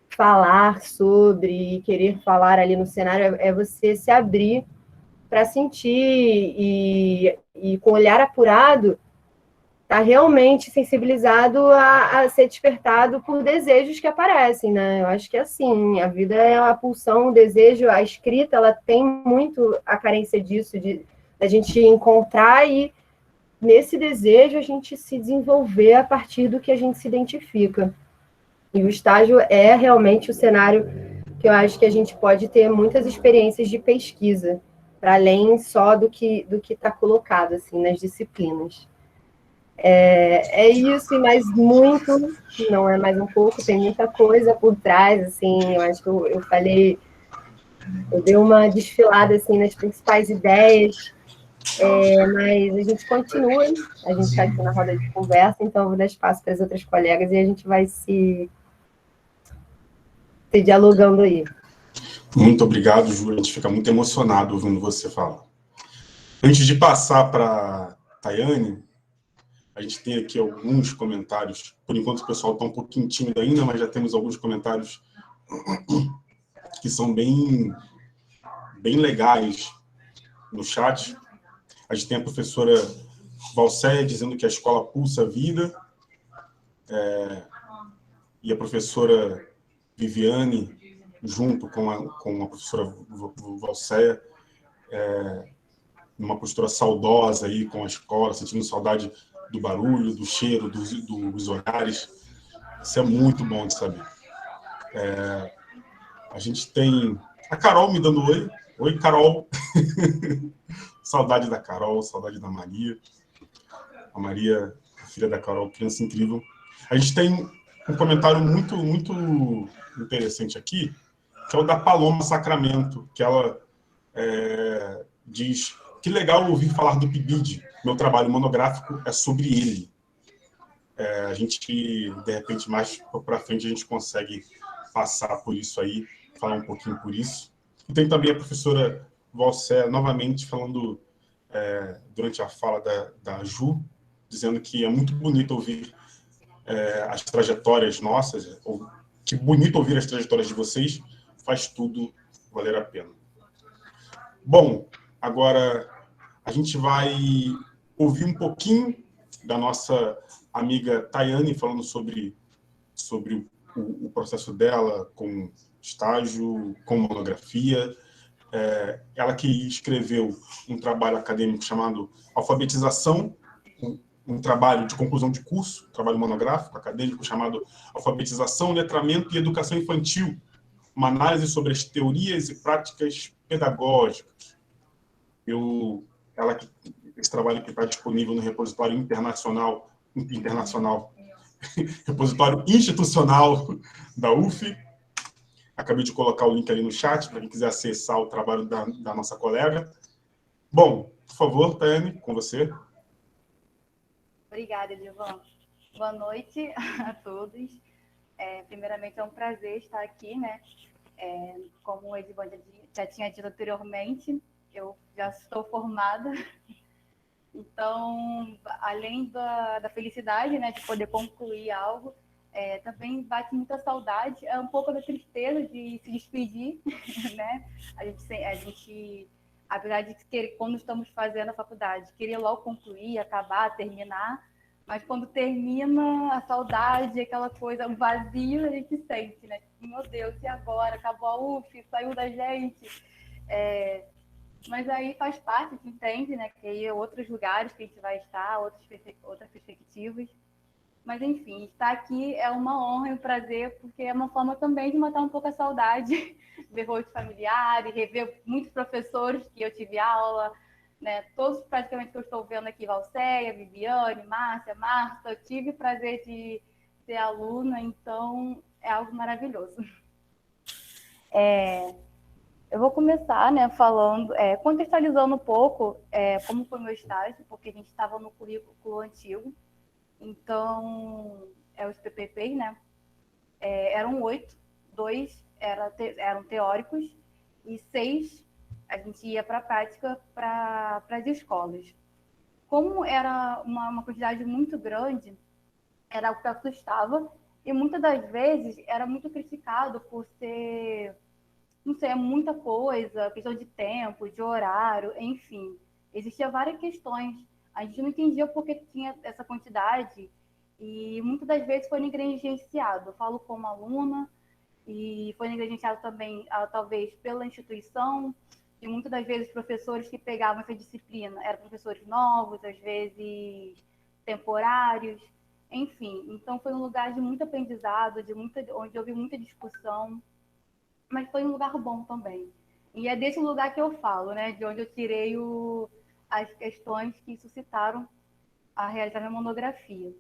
falar sobre, querer falar ali no cenário, é você se abrir para sentir e com o olhar apurado, tá realmente sensibilizado a ser despertado por desejos que aparecem, né? Eu acho que, assim, a vida é uma pulsão, um desejo, a escrita, ela tem muito a carência disso, da gente encontrar e, nesse desejo, a gente se desenvolver a partir do que a gente se identifica. E o estágio é realmente o cenário que eu acho que a gente pode ter muitas experiências de pesquisa, para além só do que está colocado, assim, nas disciplinas. É isso, e mais muito, não é mais um pouco, tem muita coisa por trás, assim, eu acho que eu falei, eu dei uma desfilada, assim, nas principais ideias, mas a gente continua, a gente está aqui na roda de conversa, então eu vou dar espaço para as outras colegas e a gente vai se dialogando aí. Muito obrigado, Ju, a gente fica muito emocionado ouvindo você falar. Antes de passar para a Tayane, a gente tem aqui alguns comentários. Por enquanto, o pessoal está um pouquinho tímido ainda, mas já temos alguns comentários que são bem legais no chat. A gente tem a professora Valcéia dizendo que a escola pulsa a vida. E a professora Viviane, junto com a professora Valcéia, numa postura saudosa aí com a escola, sentindo saudade do barulho, do cheiro, dos olhares. Isso é muito bom de saber. A gente tem a Carol me dando oi. Oi, Carol. Saudade da Carol, saudade da Maria. A Maria, filha da Carol, criança incrível. A gente tem um comentário muito interessante aqui, que é o da Paloma Sacramento, que ela diz: que legal ouvir falar do PIBID. Meu trabalho monográfico é sobre ele. A gente, de repente, mais para frente, a gente consegue passar por isso aí, falar um pouquinho por isso. E tem também a professora Valcé, novamente, falando durante a fala da Ju, dizendo que é muito bonito ouvir as trajetórias nossas, ou que bonito ouvir as trajetórias de vocês, faz tudo valer a pena. Bom, agora a gente vai ouvir um pouquinho da nossa amiga Tayane falando sobre o processo dela com estágio, com monografia. Ela que escreveu um trabalho acadêmico chamado Alfabetização, um trabalho de conclusão de curso, um trabalho monográfico acadêmico chamado Alfabetização, Letramento e Educação Infantil, uma análise sobre as teorias e práticas pedagógicas. Esse trabalho que está disponível no repositório internacional, repositório institucional da UF. Acabei de colocar o link ali no chat, para quem quiser acessar o trabalho da nossa colega. Bom, por favor, Tayane, com você. Obrigada, Edivan. Boa noite a todos. Primeiramente, é um prazer estar aqui, né? Como o Edivan já tinha dito anteriormente, eu já estou formada. Então, além da felicidade, né, de poder concluir algo, também bate muita saudade, um pouco da tristeza de se despedir, né? A gente, apesar de querer, quando estamos fazendo a faculdade, querer logo concluir, acabar, terminar, mas quando termina, a saudade, aquela coisa, o vazio a gente sente, né? Meu Deus, e agora? Acabou a UF, saiu da gente. Mas aí faz parte, a gente entende, né? Que aí é outros lugares que a gente vai estar, outras perspectivas. Mas, enfim, estar aqui é uma honra e um prazer, porque é uma forma também de matar um pouco a saudade, ver rostos familiares, rever muitos professores que eu tive aula, né? Todos praticamente que eu estou vendo aqui, Valcéia, Viviane, Márcia, Marta, eu tive o prazer de ser aluna, então é algo maravilhoso. Eu vou começar, né, falando, contextualizando um pouco como foi meu estágio, porque a gente estava no currículo antigo. Então, os PPPs, né? Eram 8, 2 eram teóricos e 6 a gente ia para a prática para as escolas. Como era uma quantidade muito grande, era o que assustava e muitas das vezes era muito criticado por ser, não sei, muita coisa, questão de tempo, de horário, enfim. Existiam várias questões. A gente não entendia por que tinha essa quantidade e muitas das vezes foi negligenciado. Eu falo como aluna e foi negligenciado também, talvez, pela instituição, e muitas das vezes professores que pegavam essa disciplina eram professores novos, às vezes temporários, enfim. Então foi um lugar de muito aprendizado, onde houve muita discussão, mas foi um lugar bom também. E é desse lugar que eu falo, né, de onde eu tirei as questões que suscitaram a realizar minha monografia.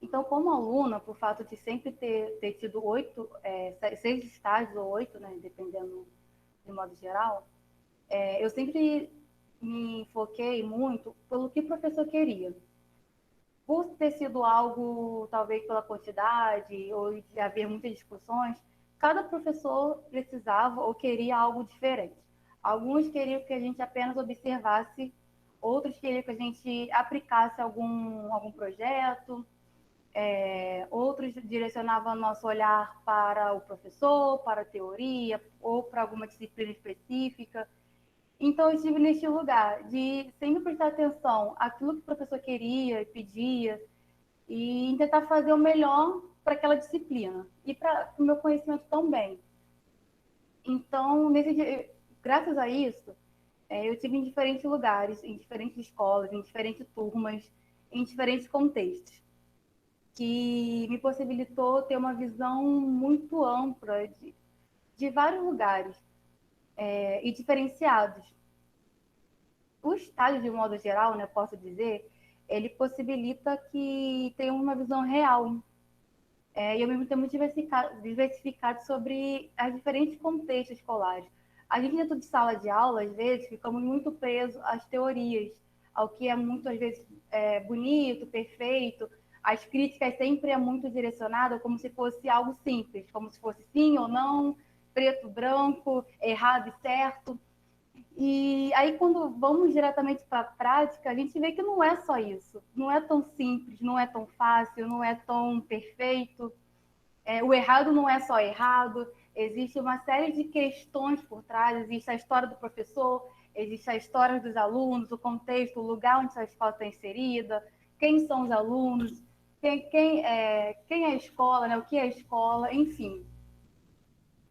Então, como aluna, por fato de sempre ter tido 6 estágios ou 8, né, dependendo de modo geral, eu sempre me foquei muito pelo que o professor queria. Por ter sido algo, talvez pela quantidade, ou de haver muitas discussões, cada professor precisava ou queria algo diferente. Alguns queriam que a gente apenas observasse, outros queriam que a gente aplicasse algum projeto, outros direcionavam nosso olhar para o professor, para a teoria, ou para alguma disciplina específica. Então, eu estive neste lugar de sempre prestar atenção àquilo que o professor queria e pedia, e tentar fazer o melhor para aquela disciplina, e para o meu conhecimento também. Então, graças a isso, eu estive em diferentes lugares, em diferentes escolas, em diferentes turmas, em diferentes contextos, que me possibilitou ter uma visão muito ampla de vários lugares. e diferenciados. O estágio, de modo geral, né, posso dizer, ele possibilita que tenha uma visão real e, ao mesmo tempo, diversificado sobre os diferentes contextos escolares. A gente, dentro de sala de aula, às vezes, ficamos muito presos às teorias, ao que é muitas vezes bonito, perfeito. As críticas sempre é muito direcionada como se fosse algo simples, como se fosse sim ou não, preto, branco, errado e certo. E aí, quando vamos diretamente para a prática, a gente vê que não é só isso. Não é tão simples, não é tão fácil, não é tão perfeito. O errado não é só errado, existe uma série de questões por trás, existe a história do professor, existe a história dos alunos, o contexto, o lugar onde essa escola está inserida, quem são os alunos, quem é a escola, né? O que é a escola, enfim.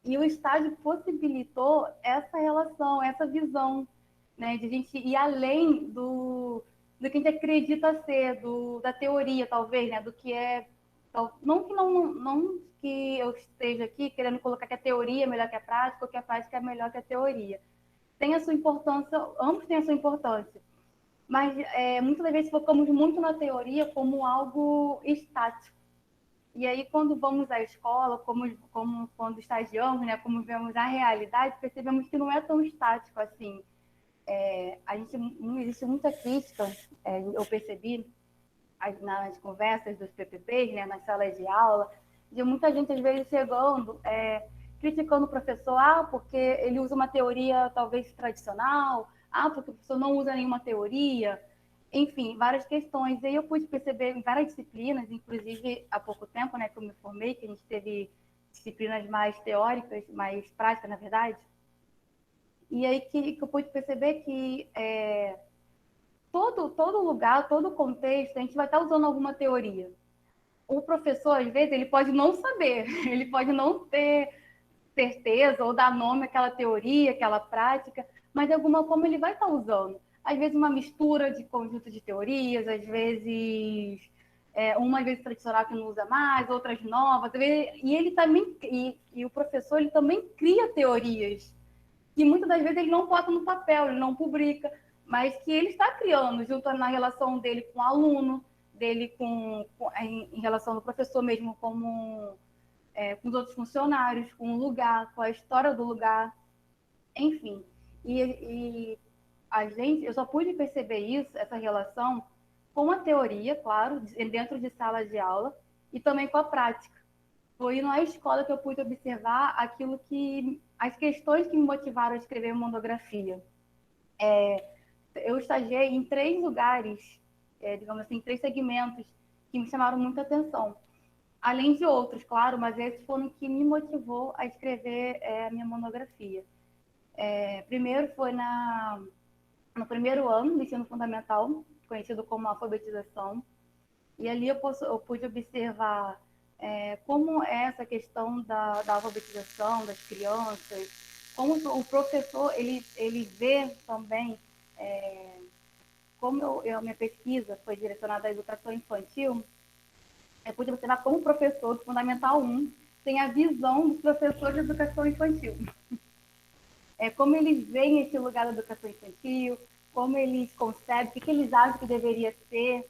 E o estágio possibilitou essa relação, essa visão, né, de a gente ir além do que a gente acredita ser, da teoria, talvez, né, do que é... Não que eu esteja aqui querendo colocar que a teoria é melhor que a prática, ou que a prática é melhor que a teoria. Tem a sua importância, ambos têm a sua importância. Mas muitas vezes focamos muito na teoria como algo estático. E aí, quando vamos à escola, como quando estagiamos, né, como vemos a realidade, percebemos que não é tão estático assim. Existe muita crítica, eu percebi nas conversas dos PPPs, né, nas salas de aula, de muita gente, às vezes, chegando, criticando o professor, porque ele usa uma teoria talvez tradicional, porque o professor não usa nenhuma teoria, enfim, várias questões. E aí eu pude perceber em várias disciplinas, inclusive há pouco tempo, né, que eu me formei, que a gente teve disciplinas mais teóricas, mais práticas, na verdade, e aí que eu pude perceber que todo lugar, todo contexto, a gente vai estar usando alguma teoria. O professor, às vezes, ele pode não saber, ele pode não ter certeza ou dar nome àquela teoria, àquela prática, mas de alguma forma ele vai estar usando. Às vezes uma mistura de conjunto de teorias, às vezes uma vez tradicional que não usa mais, outras novas, e ele também e o professor ele também cria teorias que muitas das vezes ele não bota no papel, ele não publica, mas que ele está criando junto na relação dele com o aluno, dele em relação ao professor mesmo, como com os outros funcionários, com o lugar, com a história do lugar, enfim. E eu só pude perceber isso, essa relação, com a teoria, claro, dentro de sala de aula, e também com a prática. Foi na escola que eu pude observar as questões que me motivaram a escrever monografia. Eu estagiei em 3 lugares, digamos assim, 3 segmentos que me chamaram muita atenção. Além de outros, claro, mas esses foram o que me motivou a escrever a minha monografia. Primeiro foi no primeiro ano do ensino fundamental, conhecido como alfabetização, e ali eu pude observar como é essa questão da alfabetização das crianças, como o professor ele vê também, como a minha pesquisa foi direcionada à educação infantil, eu pude observar como o professor do Fundamental 1 tem a visão dos professores de educação infantil. Como eles veem esse lugar da educação infantil, como eles concebem, o que eles acham que deveria ser.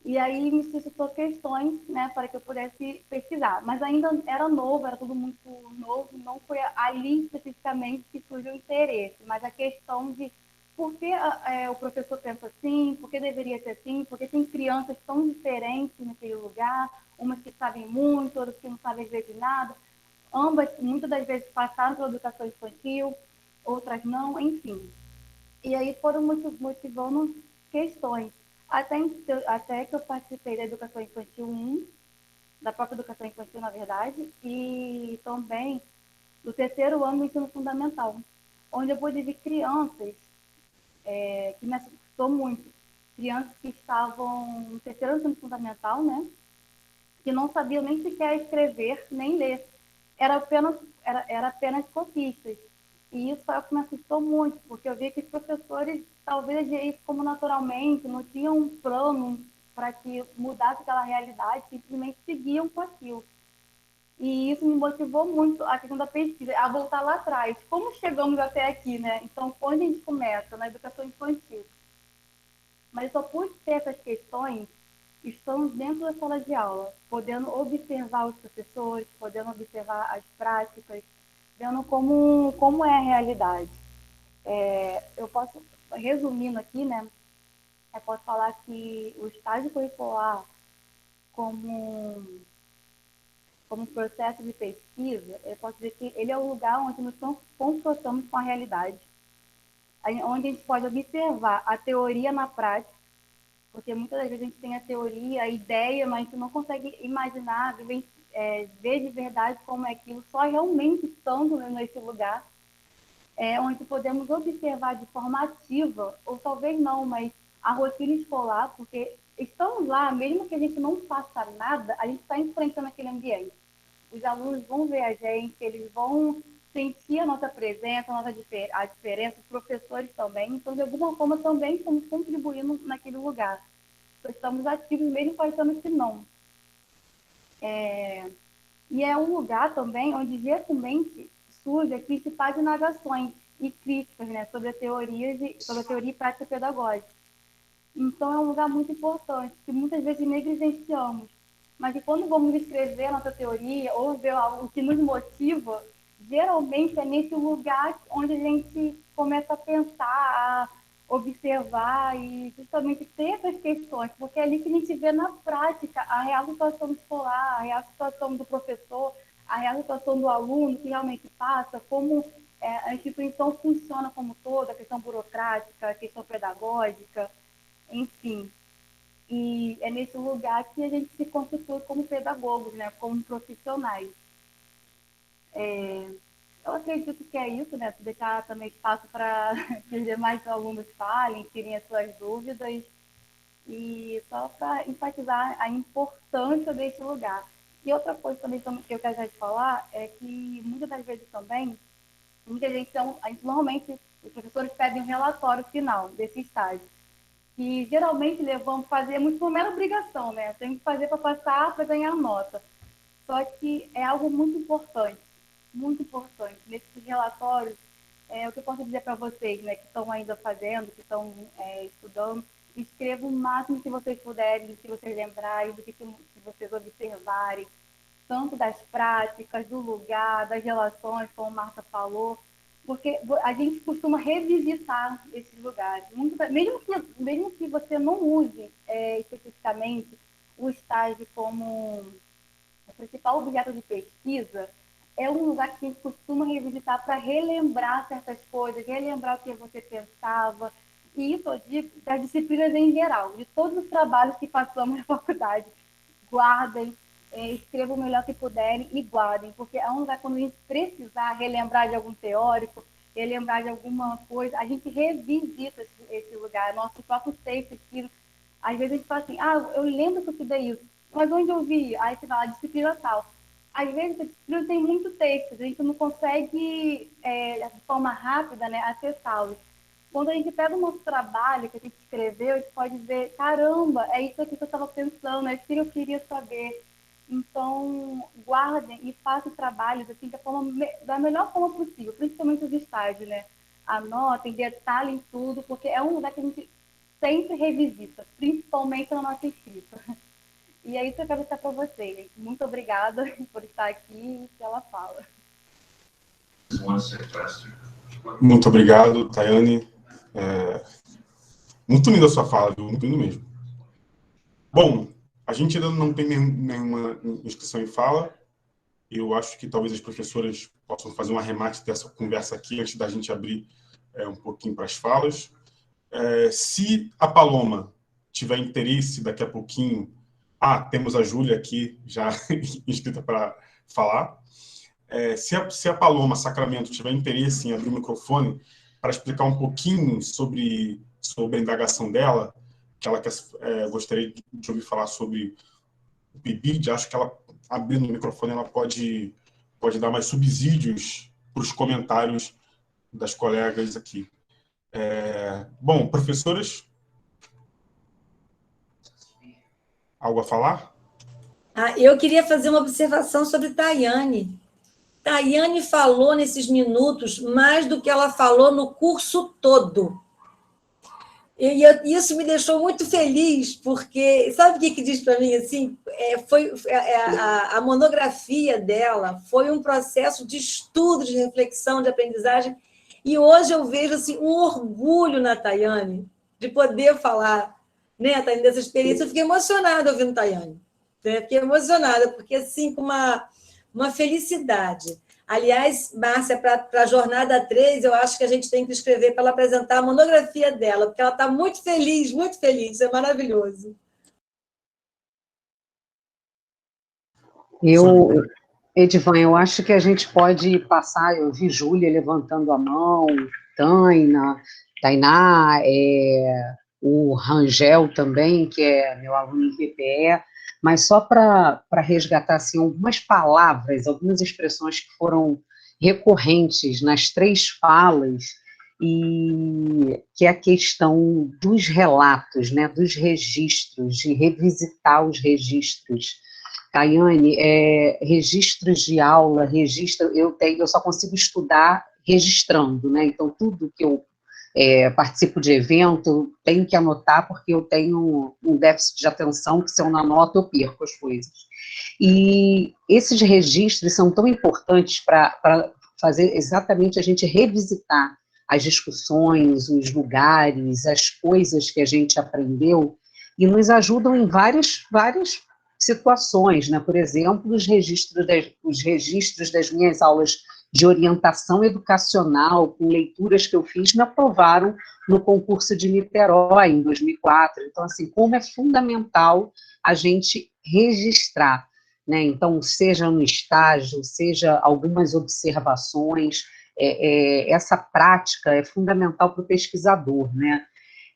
E aí me suscitou questões, né, para que eu pudesse pesquisar. Mas ainda era novo, era tudo muito novo, não foi ali especificamente que surgiu o interesse, mas a questão de por que o professor pensa assim, por que deveria ser assim, porque tem crianças tão diferentes naquele lugar, umas que sabem muito, outras que não sabem às vezes nada. Ambas, muitas das vezes, passaram pela educação infantil, outras não, enfim. E aí foram motivando questões. Até que eu participei da Educação Infantil 1, da própria Educação Infantil, na verdade, e também do 3º ano do Ensino Fundamental, onde eu pude ver crianças que me assustou muito, crianças que estavam no 3º ano do Ensino Fundamental, né, que não sabiam nem sequer escrever, nem ler. Era apenas copistas. E isso foi o que me assustou muito, porque eu vi que os professores talvez agiam como naturalmente, não tinham um plano para que mudasse aquela realidade, simplesmente seguiam com aquilo. E isso me motivou muito a questão da pesquisa, a voltar lá atrás. Como chegamos até aqui, né? Então, quando a gente começa na educação infantil, mas eu só pude ter essas questões estando dentro da sala de aula, podendo observar os professores, podendo observar as práticas, vendo como é a realidade. Eu posso, resumindo aqui, né? Eu posso falar que o estágio curricular, como processo de pesquisa, eu posso dizer que ele é o lugar onde nós confrontamos com a realidade, onde a gente pode observar a teoria na prática, porque muitas das vezes a gente tem a teoria, a ideia, mas a gente não consegue imaginar, ver de verdade como é aquilo, só realmente estando nesse lugar, onde podemos observar de forma ativa, ou talvez não, mas a rotina escolar, porque estamos lá, mesmo que a gente não faça nada, a gente está enfrentando aquele ambiente. Os alunos vão ver a gente, eles vão sentir a nossa presença, a diferença, os professores também, então, de alguma forma, também estamos contribuindo naquele lugar. Então, estamos ativos, mesmo parecendo que não. E é um lugar também onde, geralmente, surge as principais indagações e críticas, né, sobre a teoria e prática pedagógica. Então, é um lugar muito importante, que muitas vezes negligenciamos. Mas que quando vamos escrever a nossa teoria ou ver algo que nos motiva, geralmente é nesse lugar onde a gente começa a pensar, a observar e justamente ter essas questões, porque é ali que a gente vê na prática a real situação escolar, a real situação do professor, a real situação do aluno que realmente passa, como a instituição funciona como toda, a questão burocrática, a questão pedagógica, enfim. E é nesse lugar que a gente se constitui como pedagogos, né? Como profissionais. Eu acredito que é isso, né? Deixar também espaço para que os demais alunos falem, tirem as suas dúvidas. E só para enfatizar a importância desse lugar. E outra coisa também que eu quero falar é que muitas das vezes também, a gente normalmente, os professores pedem um relatório final desse estágio. Que geralmente fazemos por mera obrigação, né? Tem que fazer para passar, para ganhar nota. Só que é algo muito importante, muito importante. Nesses relatórios, o que eu posso dizer para vocês, né, que estão ainda fazendo, que estão estudando, escrevam o máximo que vocês puderem, do que vocês lembrarem, do que vocês observarem, tanto das práticas, do lugar, das relações, como a Marta falou, porque a gente costuma revisitar esses lugares. Mesmo que você não use especificamente o estágio como o principal objeto de pesquisa, é um lugar que a gente costuma revisitar para relembrar certas coisas, relembrar o que você pensava, e isso eu digo das disciplinas em geral, de todos os trabalhos que passamos na faculdade. Guardem, escrevam o melhor que puderem e guardem, porque é um lugar quando a gente precisar relembrar de algum teórico, relembrar de alguma coisa, a gente revisita esse lugar, nosso próprio texto, aquilo. Às vezes a gente fala assim, eu lembro que eu estudei isso, mas onde eu vi? Aí você fala, disciplina tal. Às vezes a disciplina tem muito texto, a gente não consegue, de forma rápida, né, acessá-los. Quando a gente pega o nosso trabalho que a gente escreveu, a gente pode ver, caramba, é isso aqui que eu estava pensando, é isso que eu queria saber. Então, guardem e façam trabalhos assim, da melhor forma possível, principalmente os estágios, né? Anotem, detalhem tudo, porque é um lugar que a gente sempre revisita, principalmente na nossa escrita. E é isso que eu quero deixar para vocês, gente. Muito obrigada por estar aqui e que ela fala. Muito obrigado, Tayane. Muito linda a sua fala, viu? Muito lindo mesmo. Bom, a gente ainda não tem nenhuma inscrição em fala. Eu acho que talvez as professoras possam fazer um arremate dessa conversa aqui, antes da gente abrir um pouquinho para as falas. Se a Paloma tiver interesse daqui a pouquinho... temos a Júlia aqui, já inscrita para falar. Se a Paloma Sacramento tiver interesse em abrir o microfone para explicar um pouquinho sobre a indagação dela, que ela gostaria de ouvir falar sobre o PIBID, acho que ela, abrindo o microfone, ela pode dar mais subsídios para os comentários das colegas aqui. Bom, professoras, algo a falar? Eu queria fazer uma observação sobre Tayane. Tayane falou nesses minutos mais do que ela falou no curso todo. Isso me deixou muito feliz, porque sabe o que diz para mim? Assim, a monografia dela foi um processo de estudo, de reflexão, de aprendizagem, e hoje eu vejo assim, um orgulho na Tayane de poder falar, né, Tayane, dessa experiência. Eu fiquei emocionada ouvindo Tayane, né? Fiquei emocionada, porque assim, com uma felicidade. Aliás, Márcia, para a Jornada 3, eu acho que a gente tem que escrever para ela apresentar a monografia dela, porque ela está muito feliz, é maravilhoso. Edivan, eu acho que a gente pode passar, eu vi Júlia levantando a mão, Tainá, o Rangel também, que é meu aluno em PPE, mas só para resgatar assim, algumas palavras, algumas expressões que foram recorrentes nas 3 falas, e que é a questão dos relatos, né, dos registros, de revisitar os registros. Tayane, registros de aula, eu só consigo estudar registrando, né? Então, tudo que eu participo de evento, tenho que anotar, porque eu tenho um déficit de atenção, que se eu não anoto, eu perco as coisas. E esses registros são tão importantes para fazer exatamente a gente revisitar as discussões, os lugares, as coisas que a gente aprendeu, e nos ajudam em várias situações, né? Por exemplo, os registros das minhas aulas de orientação educacional, com leituras que eu fiz, me aprovaram no concurso de Niterói, em 2004. Então, assim, como é fundamental a gente registrar, né? Então, seja no estágio, seja algumas observações, essa prática é fundamental para o pesquisador, né?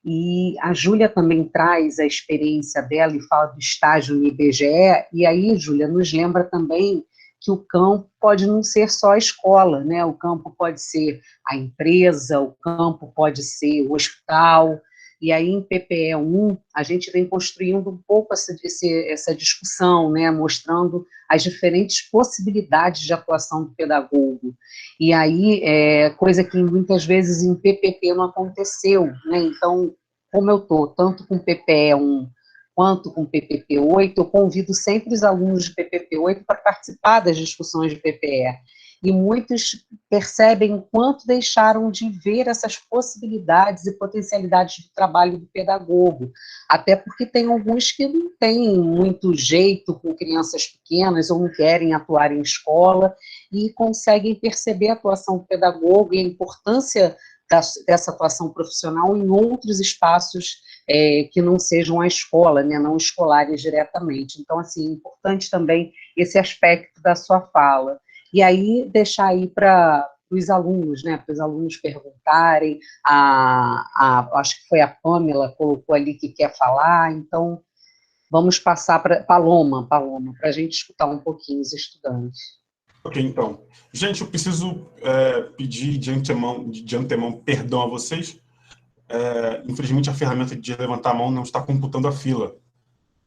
E a Júlia também traz a experiência dela e fala do estágio no IBGE, e aí, Júlia, nos lembra também que o campo pode não ser só a escola, né? O campo pode ser a empresa, o campo pode ser o hospital, e aí em PPE 1 a gente vem construindo um pouco essa discussão, né? Mostrando as diferentes possibilidades de atuação do pedagogo. E aí, coisa que muitas vezes em PPP não aconteceu, né? Então, como eu estou tanto com PPE 1 quanto com PPP 8, eu convido sempre os alunos de PPP 8 para participar das discussões de PPE. E muitos percebem o quanto deixaram de ver essas possibilidades e potencialidades do trabalho do pedagogo, até porque tem alguns que não têm muito jeito com crianças pequenas ou não querem atuar em escola e conseguem perceber a atuação do pedagogo e a importância dessa atuação profissional em outros espaços que não sejam a escola, né, não escolares diretamente. Então, assim, é importante também esse aspecto da sua fala. E aí, deixar aí para os alunos, né, para os alunos perguntarem, acho que foi a Pamela, colocou ali que quer falar, então vamos passar para Paloma, para a gente escutar um pouquinho os estudantes. Ok, então. Gente, eu preciso pedir de antemão perdão a vocês. Infelizmente, a ferramenta de levantar a mão não está computando a fila,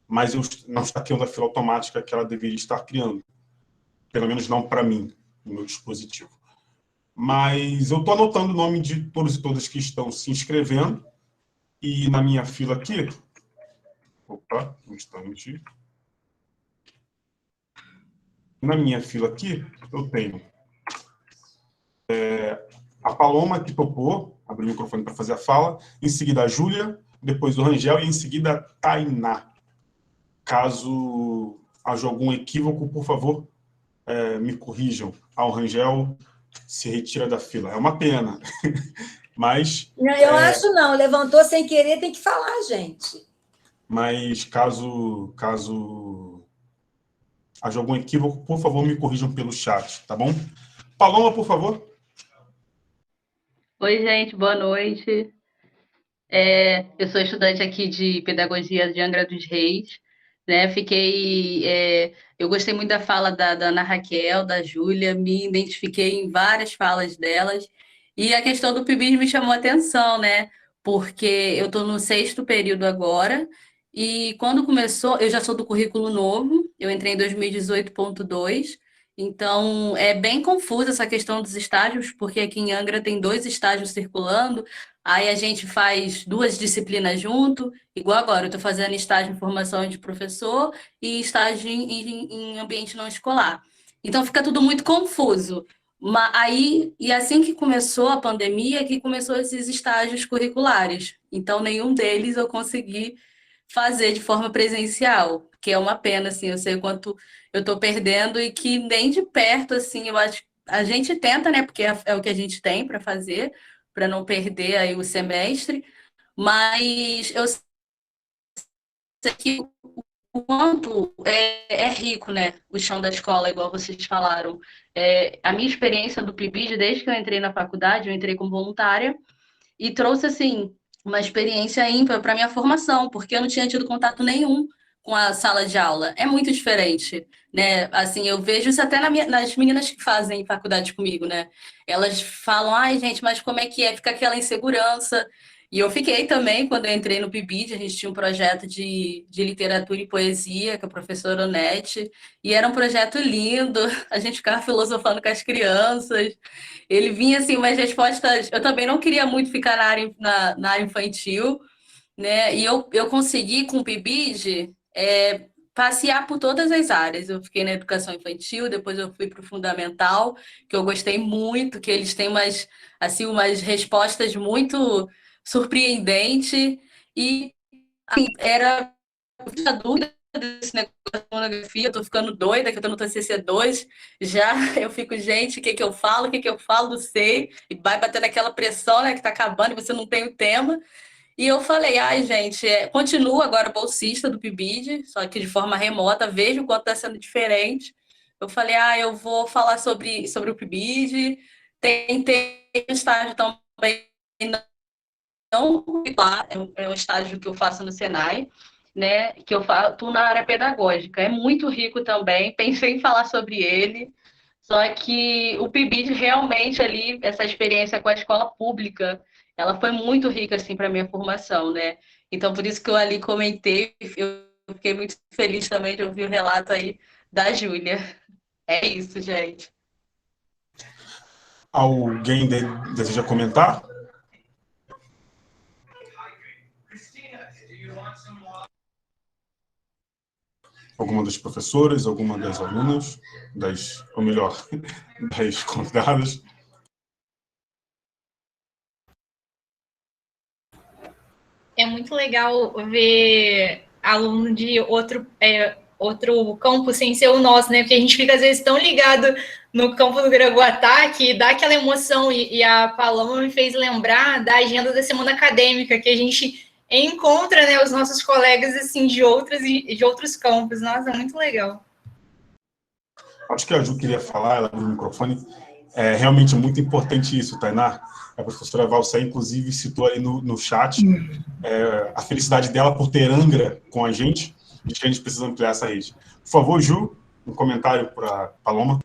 mas não está criando a fila automática que ela deveria estar criando. Pelo menos não para mim, no meu dispositivo. Mas eu estou anotando o nome de todos e todas que estão se inscrevendo, e na minha fila aqui... Opa, um instante. Na minha fila aqui, eu tenho a Paloma, que topou, abriu o microfone para fazer a fala, em seguida a Júlia, depois o Rangel e em seguida a Tainá. Caso haja algum equívoco, por favor, me corrijam. O Rangel se retira da fila. É uma pena. Mas... Não, eu acho não. Levantou sem querer, tem que falar, gente. Mas caso haja algum equívoco, por favor, me corrijam pelo chat, tá bom? Paloma, por favor. Oi, gente, boa noite. Eu sou estudante aqui de Pedagogia de Angra dos Reis, né? Eu gostei muito da fala da Ana Raquel, da Júlia, me identifiquei em várias falas delas, e a questão do PIBIS me chamou a atenção, né? Porque eu estou no 6º período agora, E quando começou, eu já sou do currículo novo, eu entrei em 2018.2, então é bem confusa essa questão dos estágios, porque aqui em Angra tem 2 estágios circulando, aí a gente faz 2 disciplinas junto, igual agora, eu estou fazendo estágio em formação de professor e estágio em ambiente não escolar. Então fica tudo muito confuso. Aí, e assim que começou a pandemia, que começou esses estágios curriculares. Então, nenhum deles eu consegui fazer de forma presencial, que é uma pena, assim, eu sei o quanto eu estou perdendo e que nem de perto, assim, eu acho, a gente tenta, né, porque é o que a gente tem para fazer, para não perder aí o semestre, mas eu sei que o quanto é rico, né, o chão da escola, igual vocês falaram. A minha experiência do PIBID, desde que eu entrei na faculdade, eu entrei como voluntária, e trouxe, assim, uma experiência ímpar para minha formação, porque eu não tinha tido contato nenhum com a sala de aula. É muito diferente, né? Assim, eu vejo isso até nas meninas que fazem faculdade comigo, né? Elas falam, ai, gente, mas como é que é? Fica aquela insegurança. E eu fiquei também, quando eu entrei no PIBID, a gente tinha um projeto de literatura e poesia com a professora Onete, e era um projeto lindo, a gente ficava filosofando com as crianças, ele vinha assim, umas respostas. Eu também não queria muito ficar na área infantil, né? E eu consegui, com o PIBID, passear por todas as áreas. Eu fiquei na educação infantil, depois eu fui para o fundamental, que eu gostei muito, que eles têm umas respostas muito surpreendentes. E assim, era muita dúvida desse negócio da monografia, eu tô ficando doida, que eu tô no TCC2, já eu fico, gente, o que que eu falo, não sei, e vai bater naquela pressão, né, que tá acabando e você não tem o tema. E eu falei, ai, gente, continuo agora bolsista do PIBID, só que de forma remota, vejo o quanto tá sendo diferente. Eu falei, eu vou falar sobre o PIBID, tentei um estágio também não lá, é um estágio que eu faço no Senai, né, que eu faço na área pedagógica. É muito rico também, pensei em falar sobre ele, só que o PIBID realmente ali, essa experiência com a escola pública, ela foi muito rica assim para minha formação, né? Então por isso que eu ali comentei, eu fiquei muito feliz também de ouvir o relato aí da Júlia. É isso, gente. Alguém deseja comentar? Alguma das professoras, alguma das alunas, ou melhor, das convidadas? É muito legal ver aluno de outro campo sem ser o nosso, né? Porque a gente fica, às vezes, tão ligado no campo do Gragoatá que dá aquela emoção. E a Paloma me fez lembrar da agenda da semana acadêmica, que a gente encontra, né, os nossos colegas assim de outros campos. Nossa, muito legal. Acho que a Ju queria falar, ela abriu o microfone. É realmente muito importante isso, Tainá. A professora Valcé, inclusive, citou ali no chat a felicidade dela por ter Angra com a gente, e que a gente precisa ampliar essa rede. Por favor, Ju, um comentário para Paloma.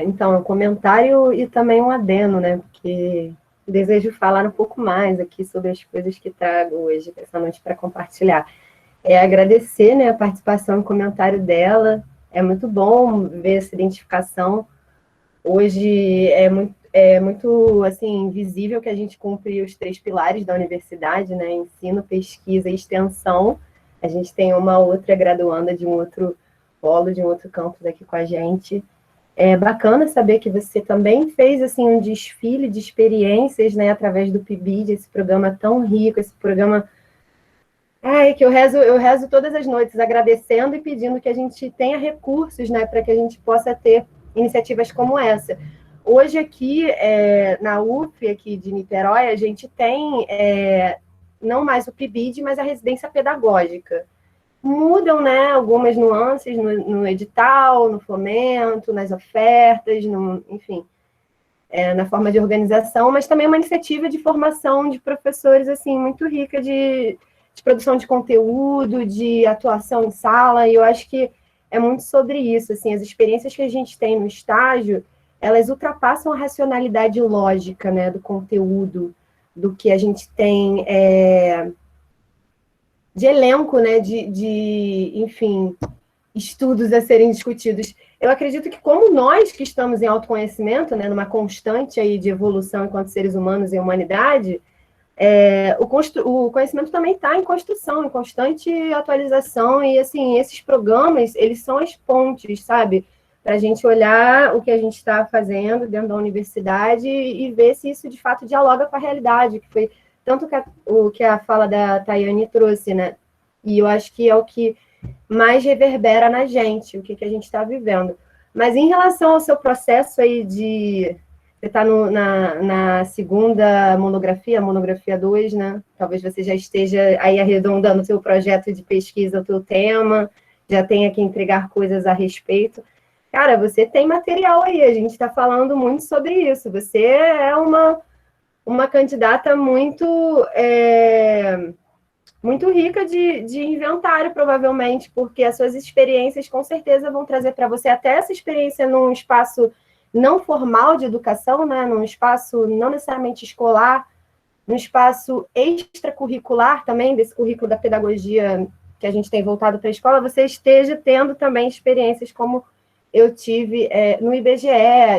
Então, um comentário e também um adeno, né? Porque desejo falar um pouco mais aqui sobre as coisas que trago hoje, essa noite, para compartilhar. Agradecer, né, a participação e comentário dela. É muito bom ver essa identificação. Hoje é muito assim, visível que a gente cumpre os 3 pilares da universidade, né? Ensino, pesquisa e extensão. A gente tem uma outra graduanda de um outro polo, de um outro campus aqui com a gente. É bacana saber que você também fez assim, um desfile de experiências, né, através do PIBID, esse programa tão rico, esse programa que eu rezo todas as noites, agradecendo e pedindo que a gente tenha recursos, né, para que a gente possa ter iniciativas como essa. Hoje aqui, na UF, aqui de Niterói, a gente tem não mais o PIBID, mas a residência pedagógica. Mudam, né, algumas nuances no edital, no fomento, nas ofertas, enfim, na forma de organização, mas também uma iniciativa de formação de professores assim, muito rica de produção de conteúdo, de atuação em sala, e eu acho que é muito sobre isso. Assim, as experiências que a gente tem no estágio, elas ultrapassam a racionalidade lógica, né, do conteúdo, do que a gente tem elenco, né, enfim, estudos a serem discutidos. Eu acredito que, como nós que estamos em autoconhecimento, né, numa constante aí de evolução enquanto seres humanos e humanidade, o conhecimento também está em construção, em constante atualização, e, assim, esses programas, eles são as pontes, sabe, para a gente olhar o que a gente está fazendo dentro da universidade e ver se isso, de fato, dialoga com a realidade, que foi tanto o que a fala da Tayane trouxe, né, e eu acho que é o que mais reverbera na gente, o que a gente está vivendo. Mas em relação ao seu processo aí de... Você está na segunda monografia, monografia 2, né? Talvez você já esteja aí arredondando o seu projeto de pesquisa, o seu tema, já tenha que entregar coisas a respeito. Cara, você tem material aí, a gente está falando muito sobre isso. Você é uma candidata muito... muito rica de inventário, provavelmente, porque as suas experiências, com certeza, vão trazer para você até essa experiência num espaço não formal de educação, né? Num espaço não necessariamente escolar, num espaço extracurricular também, desse currículo da pedagogia que a gente tem voltado para a escola, você esteja tendo também experiências como eu tive no IBGE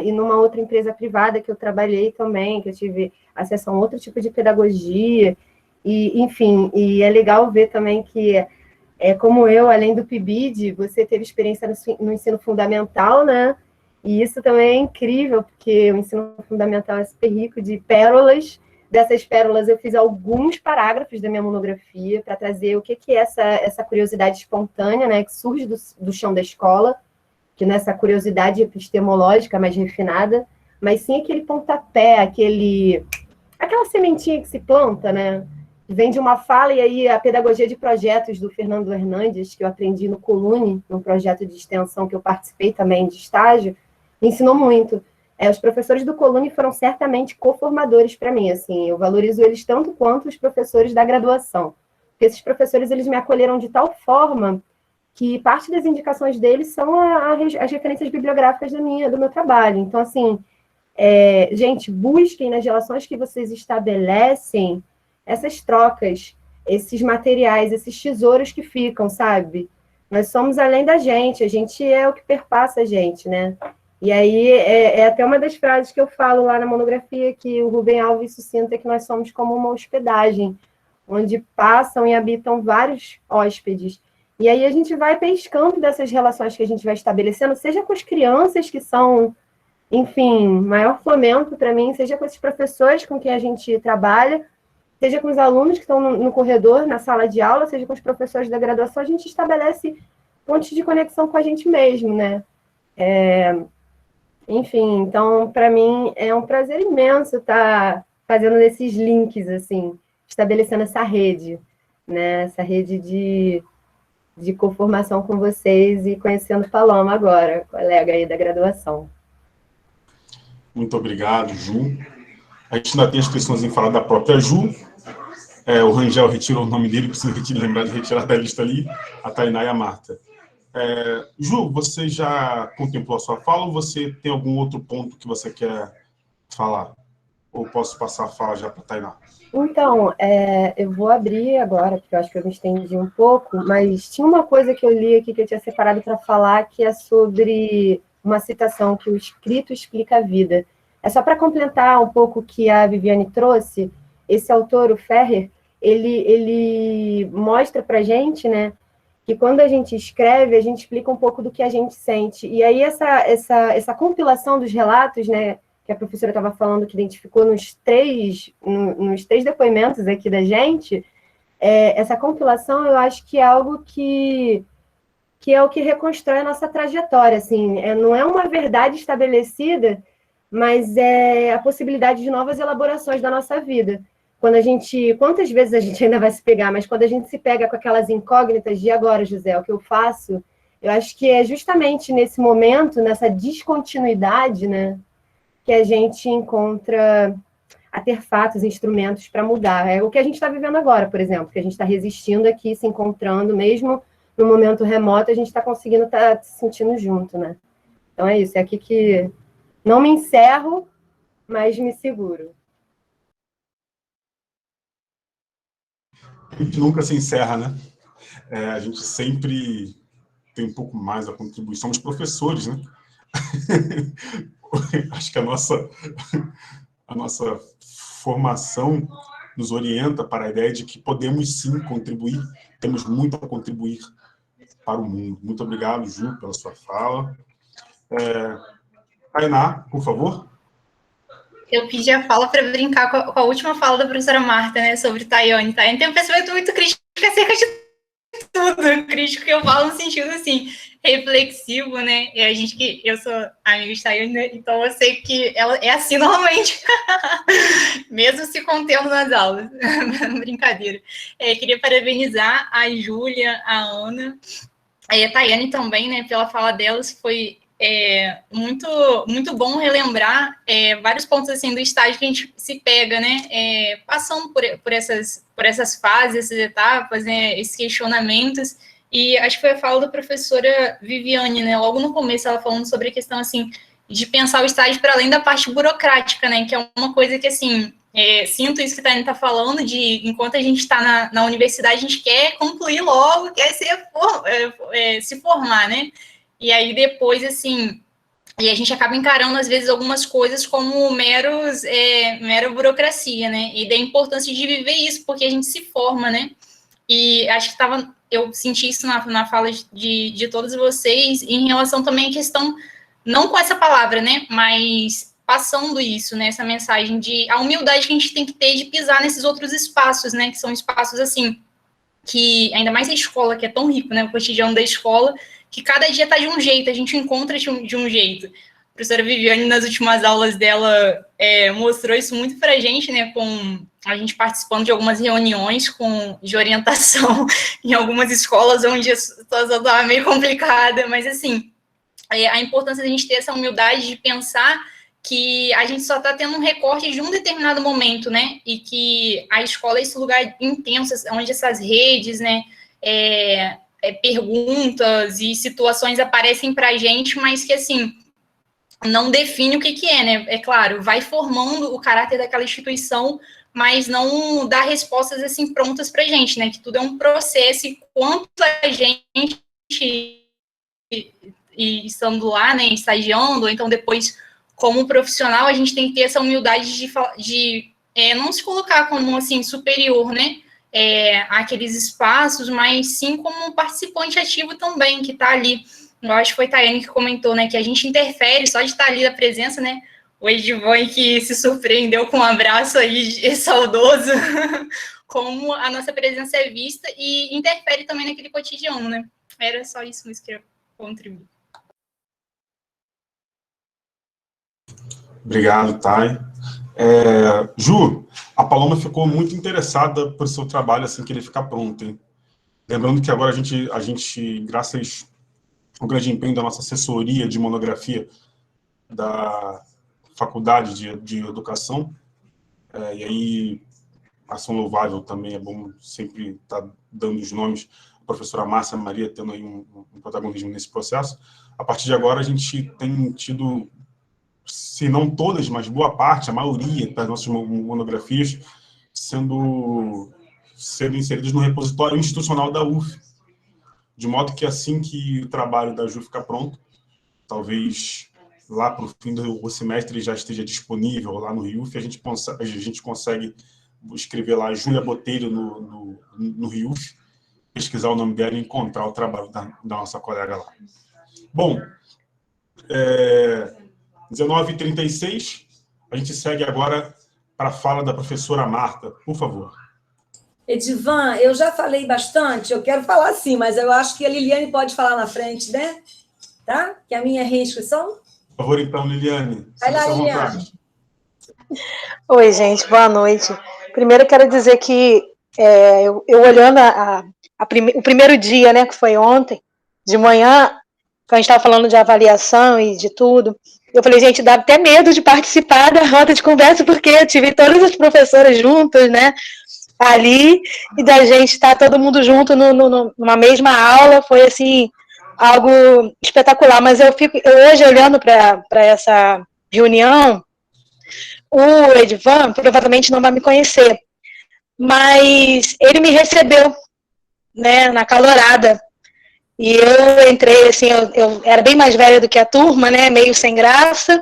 e numa outra empresa privada que eu trabalhei também, que eu tive acesso a um outro tipo de pedagogia. E, enfim, e é legal ver também que, como eu, além do PIBID, você teve experiência no ensino fundamental, né? E isso também é incrível, porque o ensino fundamental é super rico de pérolas. Dessas pérolas, eu fiz alguns parágrafos da minha monografia para trazer o que é essa curiosidade espontânea, né? Que surge do chão da escola, que não é essa curiosidade epistemológica mais refinada, mas sim aquele pontapé, aquela sementinha que se planta, né? Vem de uma fala, e aí a pedagogia de projetos do Fernando Hernandes, que eu aprendi no Colune, num projeto de extensão que eu participei também de estágio, me ensinou muito. Os professores do Colune foram certamente coformadores para mim, assim, eu valorizo eles tanto quanto os professores da graduação, porque esses professores, eles me acolheram de tal forma que parte das indicações deles são as referências bibliográficas do meu trabalho. Então, assim, gente, busquem nas relações que vocês estabelecem essas trocas, esses materiais, esses tesouros que ficam, sabe? Nós somos além da gente, a gente é o que perpassa a gente, né? E aí, até uma das frases que eu falo lá na monografia, que o Rubem Alves sucinta, que nós somos como uma hospedagem, onde passam e habitam vários hóspedes. E aí a gente vai pescando dessas relações que a gente vai estabelecendo, seja com as crianças, que são, enfim, maior fomento para mim, seja com esses professores com quem a gente trabalha, seja com os alunos que estão no corredor, na sala de aula, seja com os professores da graduação, a gente estabelece pontos de conexão com a gente mesmo, né? Enfim, então, para mim, é um prazer imenso estar fazendo esses links, assim, estabelecendo essa rede, né? Essa rede de conformação com vocês e conhecendo Paloma agora, colega aí da graduação. Muito obrigado, Ju. A gente ainda tem as questões em falar da própria Ju. O Rangel retirou o nome dele, preciso lembrar de retirar da lista ali, a Tainá e a Marta. Ju, você já contemplou a sua fala ou você tem algum outro ponto que você quer falar? Ou posso passar a fala já para a Tainá? Então, eu vou abrir agora, porque eu acho que eu me estendi um pouco, mas tinha uma coisa que eu li aqui que eu tinha separado para falar, que é sobre uma citação que o escrito explica a vida. É só para complementar um pouco o que a Viviane trouxe. Esse autor, o Ferrer, ele mostra para a gente, né, que quando a gente escreve, a gente explica um pouco do que a gente sente. E aí essa compilação dos relatos, né, que a professora estava falando, que identificou nos três depoimentos aqui da gente, essa compilação, eu acho que é algo que é o que reconstrói a nossa trajetória, assim, não é uma verdade estabelecida, mas é a possibilidade de novas elaborações da nossa vida. Quantas vezes a gente ainda vai se pegar, mas quando a gente se pega com aquelas incógnitas de agora, José, o que eu faço, eu acho que é justamente nesse momento, nessa descontinuidade, né, que a gente encontra artefatos, instrumentos para mudar. É o que a gente está vivendo agora, por exemplo, que a gente está resistindo aqui, se encontrando, mesmo no momento remoto, a gente está conseguindo estar se sentindo junto, né? Então é isso, é aqui que não me encerro, mas me seguro. A gente nunca se encerra, né? A gente sempre tem um pouco mais a contribuir. Somos professores, né? Acho que a nossa formação nos orienta para a ideia de que podemos sim contribuir, temos muito a contribuir para o mundo. Muito obrigado, Ju, pela sua fala. Tainá, por favor. Eu pedi a fala para brincar com a última fala da professora Marta, né, sobre Tayane. Tayane tem um pensamento muito crítico acerca de tudo, crítico que eu falo no sentido, assim, reflexivo, né, e a gente que, eu sou amiga de Tayane, né? Então eu sei que ela é assim normalmente, mesmo se contendo nas aulas, brincadeira. Queria parabenizar a Júlia, a Ana, a Tayane também, né, pela fala delas, foi muito, muito bom relembrar vários pontos assim do estágio que a gente se pega, né, passando por essas fases, essas etapas, né, esses questionamentos. E acho que foi a fala da professora Viviane, né, logo no começo, ela falando sobre a questão assim de pensar o estágio para além da parte burocrática, né, que é uma coisa que assim sinto isso que a Tainá está falando, de enquanto a gente está na universidade, a gente quer concluir logo, quer se formar, né? E aí depois, assim, e a gente acaba encarando, às vezes, algumas coisas como mera burocracia, né? E da importância de viver isso, porque a gente se forma, né? E acho que eu senti isso na fala de todos vocês, em relação também à questão, não com essa palavra, né? Mas passando isso, né? Essa mensagem a humildade que a gente tem que ter de pisar nesses outros espaços, né? Que são espaços, assim, que ainda mais a escola, que é tão rico, né? O cotidiano da escola, que cada dia está de um jeito, a gente encontra de um jeito. A professora Viviane, nas últimas aulas dela, mostrou isso muito para a gente, né, com a gente participando de algumas reuniões de orientação em algumas escolas, onde a situação estava meio complicada, mas, assim, a importância da gente ter essa humildade de pensar que a gente só está tendo um recorte de um determinado momento, né, e que a escola é esse lugar intenso, onde essas redes, né, perguntas e situações aparecem para a gente, mas que, assim, não define o que é, né? É claro, vai formando o caráter daquela instituição, mas não dá respostas, assim, prontas para a gente, né? Que tudo é um processo, e quanto a gente, e estando lá, né, estagiando, ou então depois, como profissional, a gente tem que ter essa humildade de não se colocar como, assim, superior, né? Aqueles espaços, mas sim como um participante ativo também, que está ali. Eu acho que foi a Tayane que comentou, né, que a gente interfere só de estar ali da presença, né, o Edivan que se surpreendeu com um abraço aí saudoso, como a nossa presença é vista e interfere também naquele cotidiano, né. Era só isso mesmo que eu contribuir. Obrigado, Thay. Ju, a Paloma ficou muito interessada por seu trabalho assim que ele ficar pronto, hein? Lembrando que agora a gente, graças ao grande empenho da nossa assessoria de monografia da Faculdade de Educação, e aí ação louvável também, é bom sempre estar dando os nomes, a professora Márcia Maria tendo aí um protagonismo nesse processo. A partir de agora a gente tem tido, se não todas, mas boa parte, a maioria das nossas monografias sendo inseridas no repositório institucional da UF, de modo que assim que o trabalho da Ju ficar pronto, talvez lá para o fim do semestre já esteja disponível lá no RIUF, a gente consegue escrever lá Júlia Botelho no RIUF, pesquisar o nome dela e encontrar o trabalho da nossa colega lá. Bom, 19h36, a gente segue agora para a fala da professora Marta, por favor. Edivan, eu já falei bastante, eu quero falar sim, mas eu acho que a Liliane pode falar na frente, né? Tá? Que é a minha reinscrição. Por favor, então, Liliane. Vai lá, Liliane. Oi, gente, boa noite. Primeiro, eu quero dizer que eu olhando o primeiro dia, né, que foi ontem, de manhã, quando a gente estava falando de avaliação e de tudo, eu falei, gente, dá até medo de participar da roda de conversa, porque eu tive todas as professoras juntas, né, ali, e da gente estar todo mundo junto numa mesma aula, foi, assim, algo espetacular. Mas eu hoje, olhando para essa reunião, o Edivan provavelmente não vai me conhecer, mas ele me recebeu, né, na calorada. E eu entrei, assim, eu era bem mais velha do que a turma, né, meio sem graça,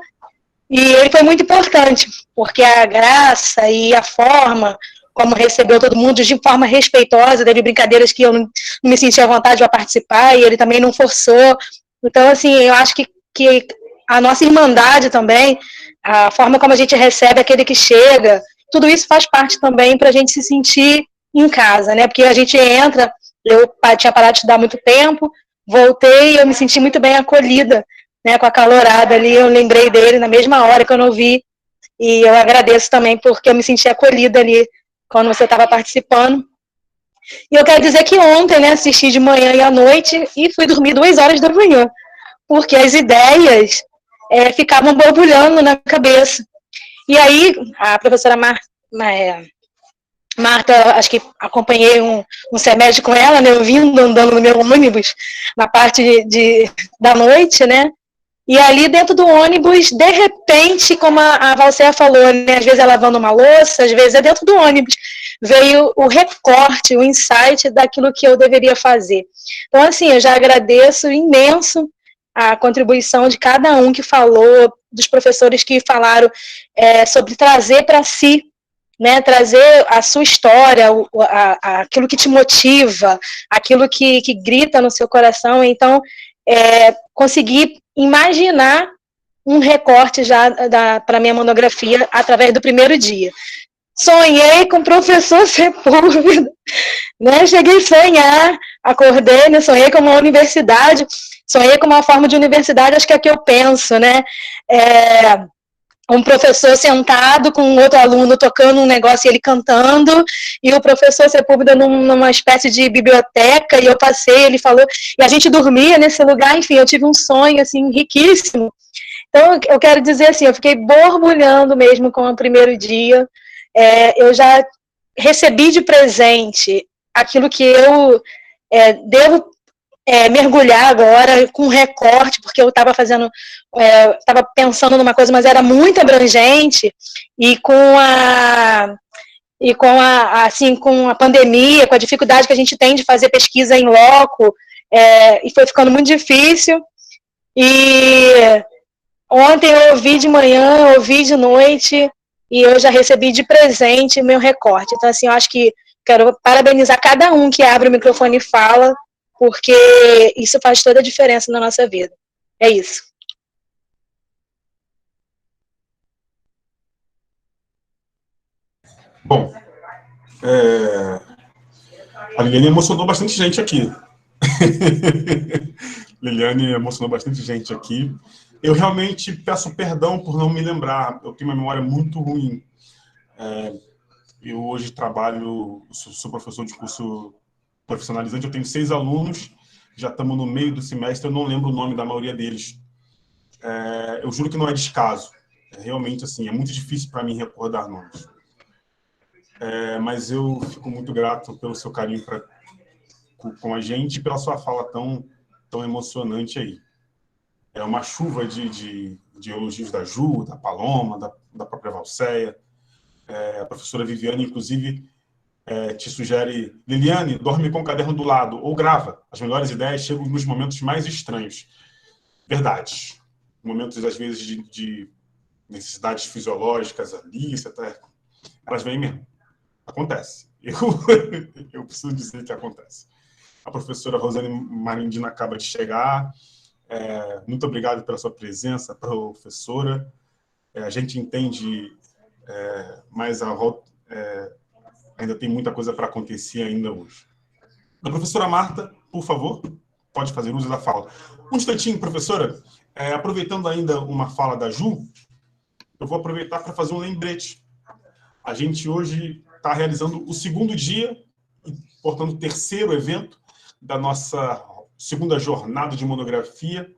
e ele foi muito importante, porque a graça e a forma como recebeu todo mundo de forma respeitosa, teve brincadeiras que eu não me sentia à vontade para participar, e ele também não forçou. Então, assim, eu acho que a nossa irmandade também, a forma como a gente recebe aquele que chega, tudo isso faz parte também para a gente se sentir em casa, né? Porque a gente entra, eu tinha parado de estudar há muito tempo, voltei e eu me senti muito bem acolhida, né? Com a calorada ali, eu lembrei dele na mesma hora que eu não vi, e eu agradeço também porque eu me senti acolhida ali quando você estava participando. E eu quero dizer que ontem, né, assisti de manhã e à noite e fui dormir 2 horas da manhã, porque as ideias ficavam borbulhando na cabeça. E aí, a professora Marta, acho que acompanhei um semestre com ela, né, eu vindo andando no meu ônibus na parte da noite, né, e ali dentro do ônibus, de repente, como a Valcéia falou, né, às vezes é lavando uma louça, às vezes é dentro do ônibus, veio o recorte, o insight daquilo que eu deveria fazer. Então, assim, eu já agradeço imenso a contribuição de cada um que falou, dos professores que falaram sobre trazer para si, né, trazer a sua história, aquilo que te motiva, aquilo que grita no seu coração. Então, conseguir imaginar um recorte já para minha monografia através do primeiro dia. Sonhei com o professor Sepúlveda, né? Cheguei a sonhar, acordei, né? Sonhei com uma universidade, sonhei com uma forma de universidade, acho que é a que eu penso, né? Um professor sentado com um outro aluno tocando um negócio e ele cantando, e o professor Sepúlveda numa espécie de biblioteca, e eu passei, ele falou, e a gente dormia nesse lugar, enfim, eu tive um sonho, assim, riquíssimo. Então, eu quero dizer assim, eu fiquei borbulhando mesmo com o primeiro dia, eu já recebi de presente aquilo que eu devo mergulhar agora com recorte, porque eu estava estava pensando numa coisa, mas era muito abrangente, e com a pandemia, com a dificuldade que a gente tem de fazer pesquisa em loco, e foi ficando muito difícil. E ontem eu ouvi de manhã, eu ouvi de noite, e eu já recebi de presente meu recorte. Então, assim, eu acho que quero parabenizar cada um que abre o microfone e fala, porque isso faz toda a diferença na nossa vida. É isso. Bom, a Liliane emocionou bastante gente aqui. Liliane emocionou bastante gente aqui. Eu realmente peço perdão por não me lembrar. Eu tenho uma memória muito ruim. Eu hoje trabalho, sou professor de curso profissionalizante, eu tenho 6 alunos, já estamos no meio do semestre, eu não lembro o nome da maioria deles. Eu juro que não é descaso. Realmente, assim, é muito difícil para mim recordar nomes. Mas eu fico muito grato pelo seu carinho com a gente e pela sua fala tão emocionante aí. É uma chuva de elogios da Ju, da Paloma, da própria Valcéia. A professora Viviane, inclusive, te sugere: Liliane, dorme com o caderno do lado, ou grava. As melhores ideias chegam nos momentos mais estranhos. Verdade. Momentos, às vezes, de necessidades fisiológicas ali, até, elas vêm mesmo. Acontece. Eu preciso dizer que acontece. A professora Rosane Marindina acaba de chegar. Muito obrigado pela sua presença, professora. A gente entende, mas ainda tem muita coisa para acontecer ainda hoje. A professora Marta, por favor, pode fazer uso da fala. Um instantinho, professora. Aproveitando ainda uma fala da Ju, eu vou aproveitar para fazer um lembrete. A gente hoje está realizando o 2º dia, e, portanto, o 3º evento da nossa 2ª jornada de monografia.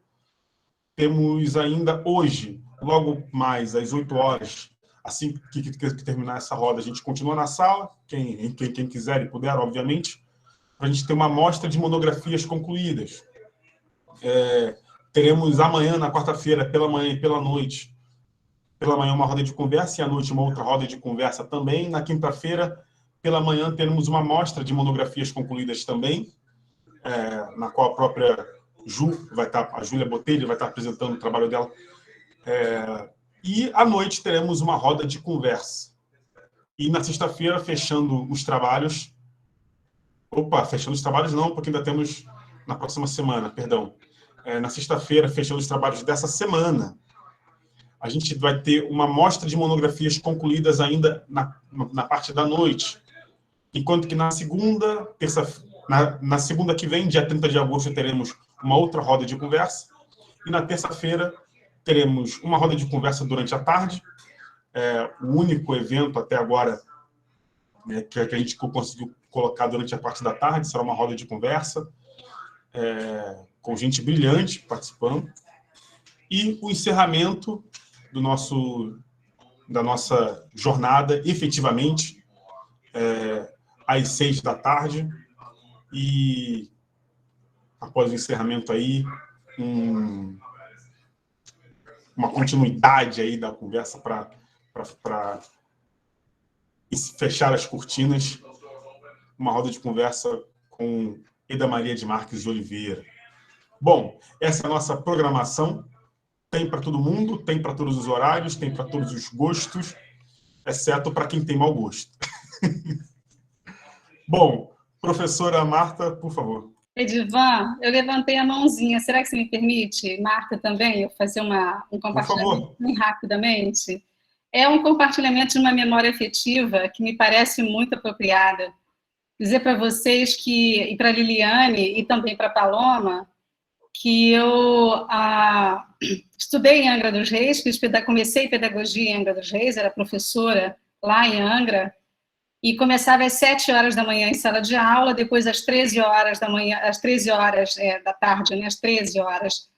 Temos ainda hoje, logo mais às 8 horas, assim que terminar essa roda, a gente continua na sala, quem quiser e puder, obviamente, para a gente ter uma amostra de monografias concluídas. Teremos amanhã, na quarta-feira, pela manhã e pela noite, pela manhã uma roda de conversa e à noite uma outra roda de conversa também. Na quinta-feira, Pela manhã teremos uma mostra de monografias concluídas também, na qual a própria a Júlia Botelho vai estar apresentando o trabalho dela. E à noite teremos uma roda de conversa. E na sexta-feira, fechando os trabalhos... fechando os trabalhos não, porque ainda temos na próxima semana, perdão. Na sexta-feira, fechando os trabalhos dessa semana, a gente vai ter uma mostra de monografias concluídas ainda na parte da noite. Enquanto que na segunda que vem, dia 30 de agosto, teremos uma outra roda de conversa. E na terça-feira, teremos uma roda de conversa durante a tarde. O único evento até agora que a gente conseguiu colocar durante a parte da tarde, será uma roda de conversa, com gente brilhante participando. E o encerramento da nossa jornada, efetivamente, às 6 da tarde. E, após o encerramento aí, uma continuidade aí da conversa para fechar as cortinas, uma roda de conversa com Eda Maria de Marques de Oliveira. Bom, essa é a nossa programação. Tem para todo mundo, tem para todos os horários, tem para todos os gostos, exceto para quem tem mau gosto. Bom, professora Marta, por favor. Edivan, eu levantei a mãozinha. Será que você me permite, Marta, também, eu fazer um compartilhamento bem rapidamente? É um compartilhamento de uma memória afetiva que me parece muito apropriada. Dizer para vocês e para a Liliane e também para a Paloma, que eu estudei em Angra dos Reis, comecei pedagogia em Angra dos Reis, era professora lá em Angra, e começava às 7 horas da manhã em sala de aula, depois às 13 horas da manhã, às 13 horas da tarde, né, às 13 horas,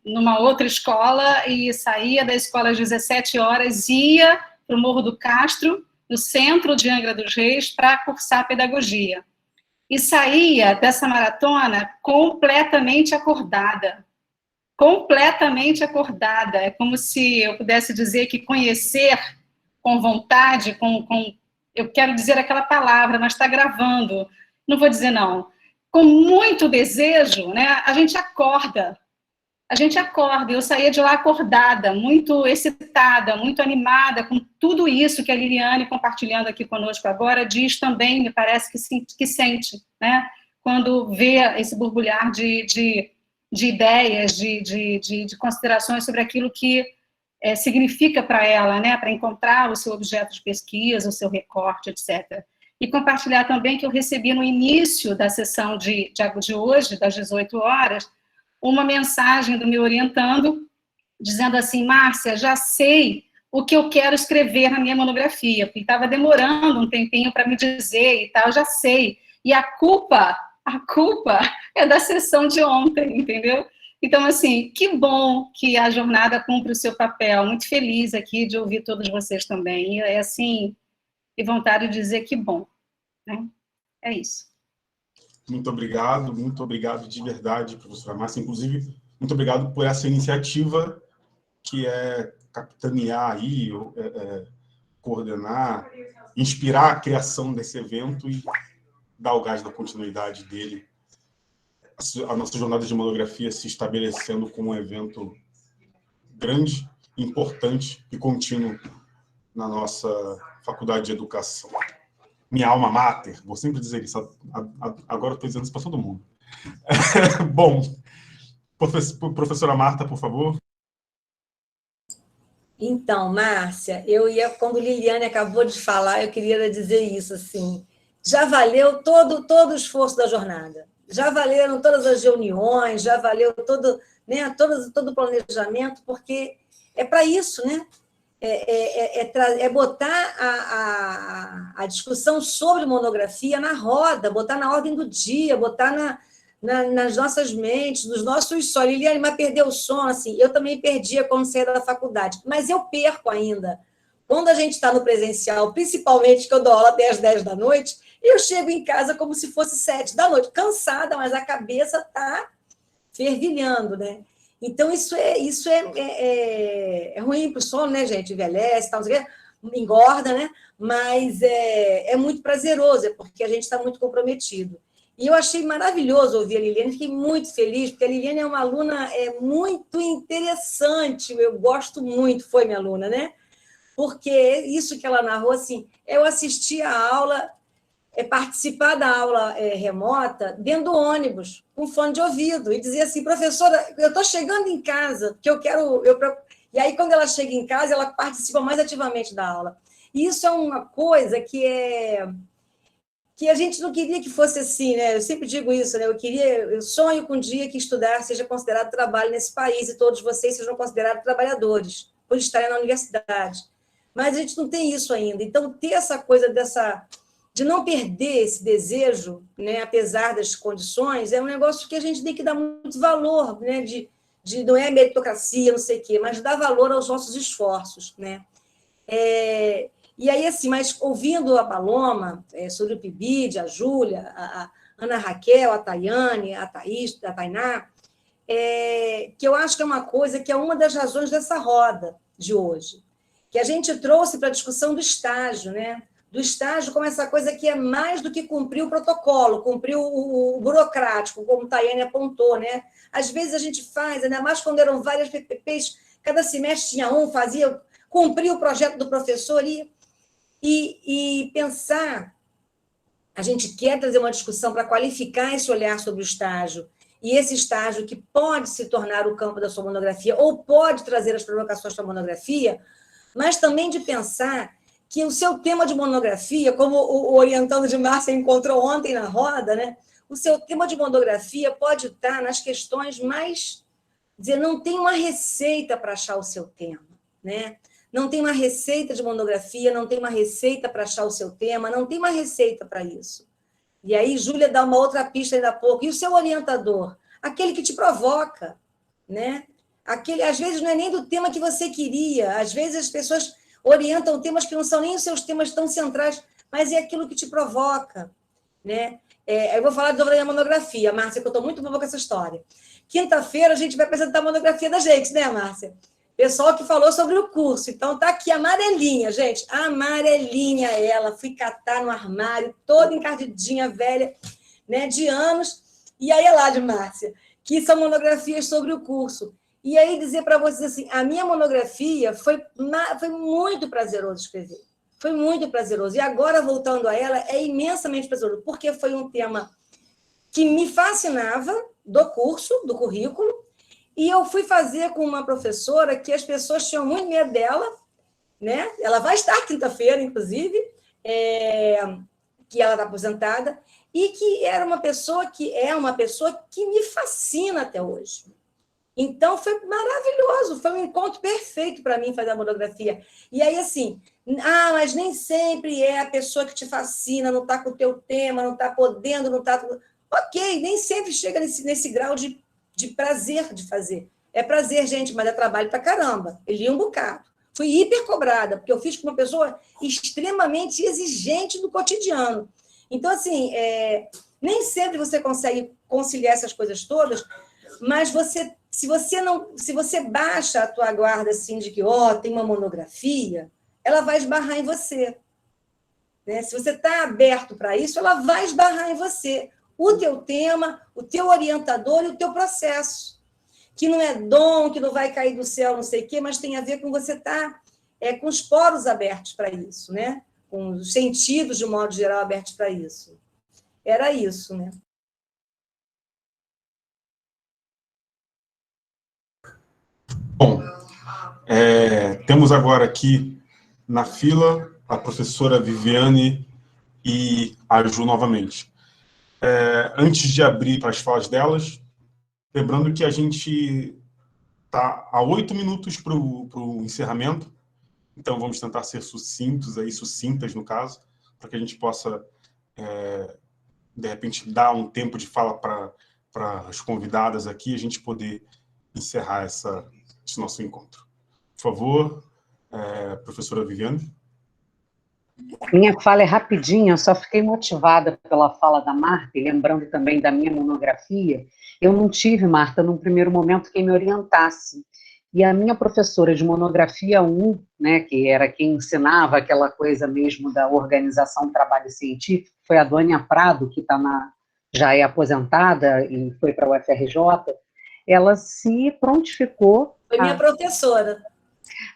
numa outra escola, e saía da escola às 17 horas, ia para o Morro do Castro, no centro de Angra dos Reis, para cursar pedagogia. E saía dessa maratona completamente acordada. Completamente acordada. É como se eu pudesse dizer que conhecer com vontade, eu quero dizer aquela palavra, mas está gravando, não vou dizer não. Com muito desejo, né, a gente acorda. Eu saía de lá acordada, muito excitada, muito animada com tudo isso que a Liliane, compartilhando aqui conosco agora, diz também, me parece que sente, né? Quando vê esse borbulhar de ideias, de considerações sobre aquilo que significa para ela, né? Para encontrar o seu objeto de pesquisa, o seu recorte, etc. E compartilhar também que eu recebi no início da sessão de hoje, das 18 horas, uma mensagem do meu orientando, dizendo assim: Márcia, já sei o que eu quero escrever na minha monografia, porque estava demorando um tempinho para me dizer e tal, já sei. E a culpa é da sessão de ontem, entendeu? Então, assim, que bom que a jornada cumpre o seu papel, muito feliz aqui de ouvir todos vocês também, e assim, de vontade de dizer que bom, né? É isso. Muito obrigado de verdade, professora Márcia. Inclusive, muito obrigado por essa iniciativa que é capitanear aí, coordenar, inspirar a criação desse evento e dar o gás da continuidade dele. A nossa jornada de monografia se estabelecendo como um evento grande, importante e contínuo na nossa Faculdade de Educação. Minha alma mater, vou sempre dizer isso, agora estou dizendo isso para todo mundo. Bom, professora Marta, por favor. Então, Márcia, quando Liliane acabou de falar, eu queria dizer isso, assim, já valeu todo o esforço da jornada, já valeram todas as reuniões, já valeu todo o planejamento, porque é para isso, né? É botar a discussão sobre monografia na roda, botar na ordem do dia, botar nas nossas mentes, nos nossos sonhos. Liliane, mas perdeu o sono, assim, eu também perdia quando saía da faculdade, mas eu perco ainda. Quando a gente está no presencial, principalmente que eu dou aula até às 10 da noite, eu chego em casa como se fosse 7 da noite, cansada, mas a cabeça está fervilhando, né? Então, isso é ruim para o sono, né, gente? Envelhece, tal, não sei o quê. engorda, né? Mas é muito prazeroso, porque a gente está muito comprometido. E eu achei maravilhoso ouvir a Liliane, fiquei muito feliz, porque a Liliane é uma aluna muito interessante, eu gosto muito, foi minha aluna, né? Porque isso que ela narrou, assim, eu assisti a aula, participar da aula remota dentro do ônibus, com fone de ouvido, e dizer assim, professora, eu estou chegando em casa, que eu quero... E aí, quando ela chega em casa, ela participa mais ativamente da aula. E isso é uma coisa que a gente não queria que fosse assim, né? Eu sempre digo isso, né? Eu sonho com um dia que estudar seja considerado trabalho nesse país e todos vocês sejam considerados trabalhadores por estarem na universidade. Mas a gente não tem isso ainda. Então, ter essa coisa de não perder esse desejo, né? Apesar das condições, é um negócio que a gente tem que dar muito valor, né? Não é meritocracia, não sei o quê, mas dar valor aos nossos esforços, né? E aí, assim, mas ouvindo a Paloma, sobre o PIBID, a Júlia, a Ana Raquel, a Tayane, a Thaís, a Tainá, que eu acho que é uma coisa que é uma das razões dessa roda de hoje, que a gente trouxe para a discussão do estágio, né? Do estágio como essa coisa que é mais do que cumprir o protocolo, cumprir o burocrático, como a Tayane apontou, né? Às vezes a gente faz, ainda mais quando eram várias PPPs, cada semestre tinha cumpria o projeto do professor e pensar, a gente quer trazer uma discussão para qualificar esse olhar sobre o estágio, e esse estágio que pode se tornar o campo da sua monografia, ou pode trazer as provocações para a monografia, mas também de pensar que o seu tema de monografia, como o orientando de Márcia encontrou ontem na roda, né? O seu tema de monografia pode estar nas questões mais... dizer, não tem uma receita para achar o seu tema, né? Não tem uma receita de monografia, não tem uma receita para achar o seu tema, não tem uma receita para isso. E aí, Júlia dá uma outra pista ainda há pouco. E o seu orientador? Aquele que te provoca, né? Às vezes, não é nem do tema que você queria. Às vezes, as pessoas orientam temas que não são nem os seus temas tão centrais, mas é aquilo que te provoca, né? Eu vou falar de novo da minha monografia, Márcia, que eu estou muito boa com essa história. Quinta-feira, a gente vai apresentar a monografia da gente, né, Márcia? Pessoal que falou sobre o curso. Então, tá aqui amarelinha, gente. Amarelinha ela. Fui catar no armário, toda encardidinha, velha, né, de anos. E aí é lá de Márcia, que são monografias sobre o curso. E aí dizer para vocês assim, a minha monografia foi muito prazeroso escrever. Foi muito prazeroso. E agora, voltando a ela, é imensamente prazeroso, porque foi um tema que me fascinava do curso, do currículo, e eu fui fazer com uma professora que as pessoas tinham muito medo dela, né? Ela vai estar quinta-feira, inclusive, que ela está aposentada, e que era uma pessoa que me fascina até hoje. Então, foi maravilhoso, foi um encontro perfeito para mim fazer a monografia. E aí, assim, mas nem sempre é a pessoa que te fascina, não está com o teu tema, não está podendo, não está... Ok, nem sempre chega nesse grau de prazer de fazer. É prazer, gente, mas é trabalho para caramba. Eu li um bocado. Fui hiper cobrada, porque eu fiz com uma pessoa extremamente exigente do cotidiano. Então, assim, nem sempre você consegue conciliar essas coisas todas, mas se você baixa a tua guarda assim de que tem uma monografia, ela vai esbarrar em você. Né? Se você está aberto para isso, ela vai esbarrar em você. O teu tema, o teu orientador e o teu processo. Que não é dom, que não vai cair do céu, não sei o quê, mas tem a ver com você estar com os poros abertos para isso, né? Com os sentidos, de um modo geral, abertos para isso. Era isso, né? Bom, temos agora aqui na fila a professora Viviane e a Ju novamente. Antes de abrir para as falas delas, lembrando que a gente está a 8 minutos para o encerramento, então vamos tentar ser sucintas no caso, para que a gente possa, de repente, dar um tempo de fala para as convidadas aqui e a gente poder encerrar esse nosso encontro. Por favor, professora Viviane. Minha fala é rapidinha, eu só fiquei motivada pela fala da Marta, e lembrando também da minha monografia. Eu não tive, Marta, num primeiro momento, quem me orientasse. E a minha professora de monografia 1, né, que era quem ensinava aquela coisa mesmo da organização do trabalho científico, foi a Dônia Prado, que já é aposentada e foi para o UFRJ, ela se prontificou Foi minha professora.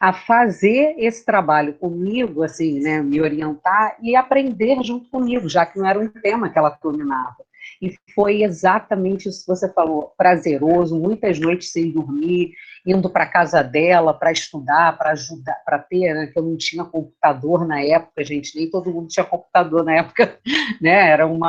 A fazer esse trabalho comigo, assim, né, me orientar e aprender junto comigo, já que não era um tema que ela dominava. E foi exatamente isso que você falou, prazeroso, muitas noites sem dormir, indo para a casa dela para estudar, para ajudar, para ter, né, que eu não tinha computador na época, gente, nem todo mundo tinha computador na época, né, era um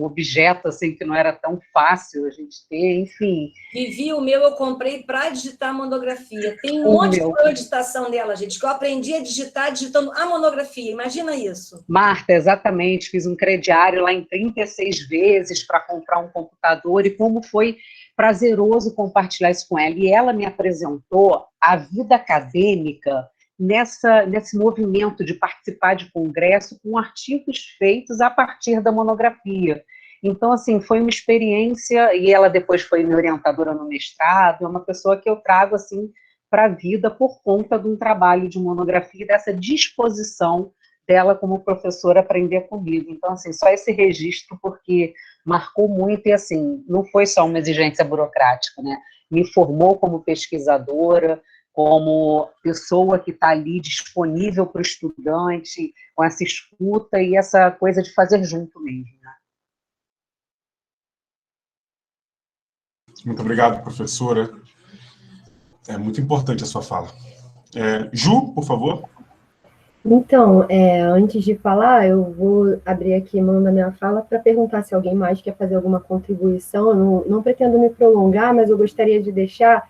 objeto, assim, que não era tão fácil a gente ter, enfim. Vivi, o meu eu comprei para digitar monografia. Tem um monte de programa de digitação dela, gente, que eu aprendi a digitar digitando a monografia, imagina isso. Marta, exatamente, fiz um crediário lá em 36 vezes para comprar um computador, e como foi prazeroso compartilhar isso com ela. E ela me apresentou a vida acadêmica nesse movimento de participar de congresso com artigos feitos a partir da monografia. Então, assim, foi uma experiência, e ela depois foi minha orientadora no mestrado, é uma pessoa que eu trago, assim, para a vida por conta de um trabalho de monografia, dessa disposição dela como professora aprender comigo. Então, assim, só esse registro, porque marcou muito, e assim, não foi só uma exigência burocrática, né? Me formou como pesquisadora, como pessoa que está ali disponível para o estudante, com essa escuta e essa coisa de fazer junto mesmo, né? Muito obrigado, professora. É muito importante a sua fala. Ju, por favor. Então, antes de falar, eu vou abrir aqui mão da minha fala para perguntar se alguém mais quer fazer alguma contribuição. Eu não pretendo me prolongar, mas eu gostaria de deixar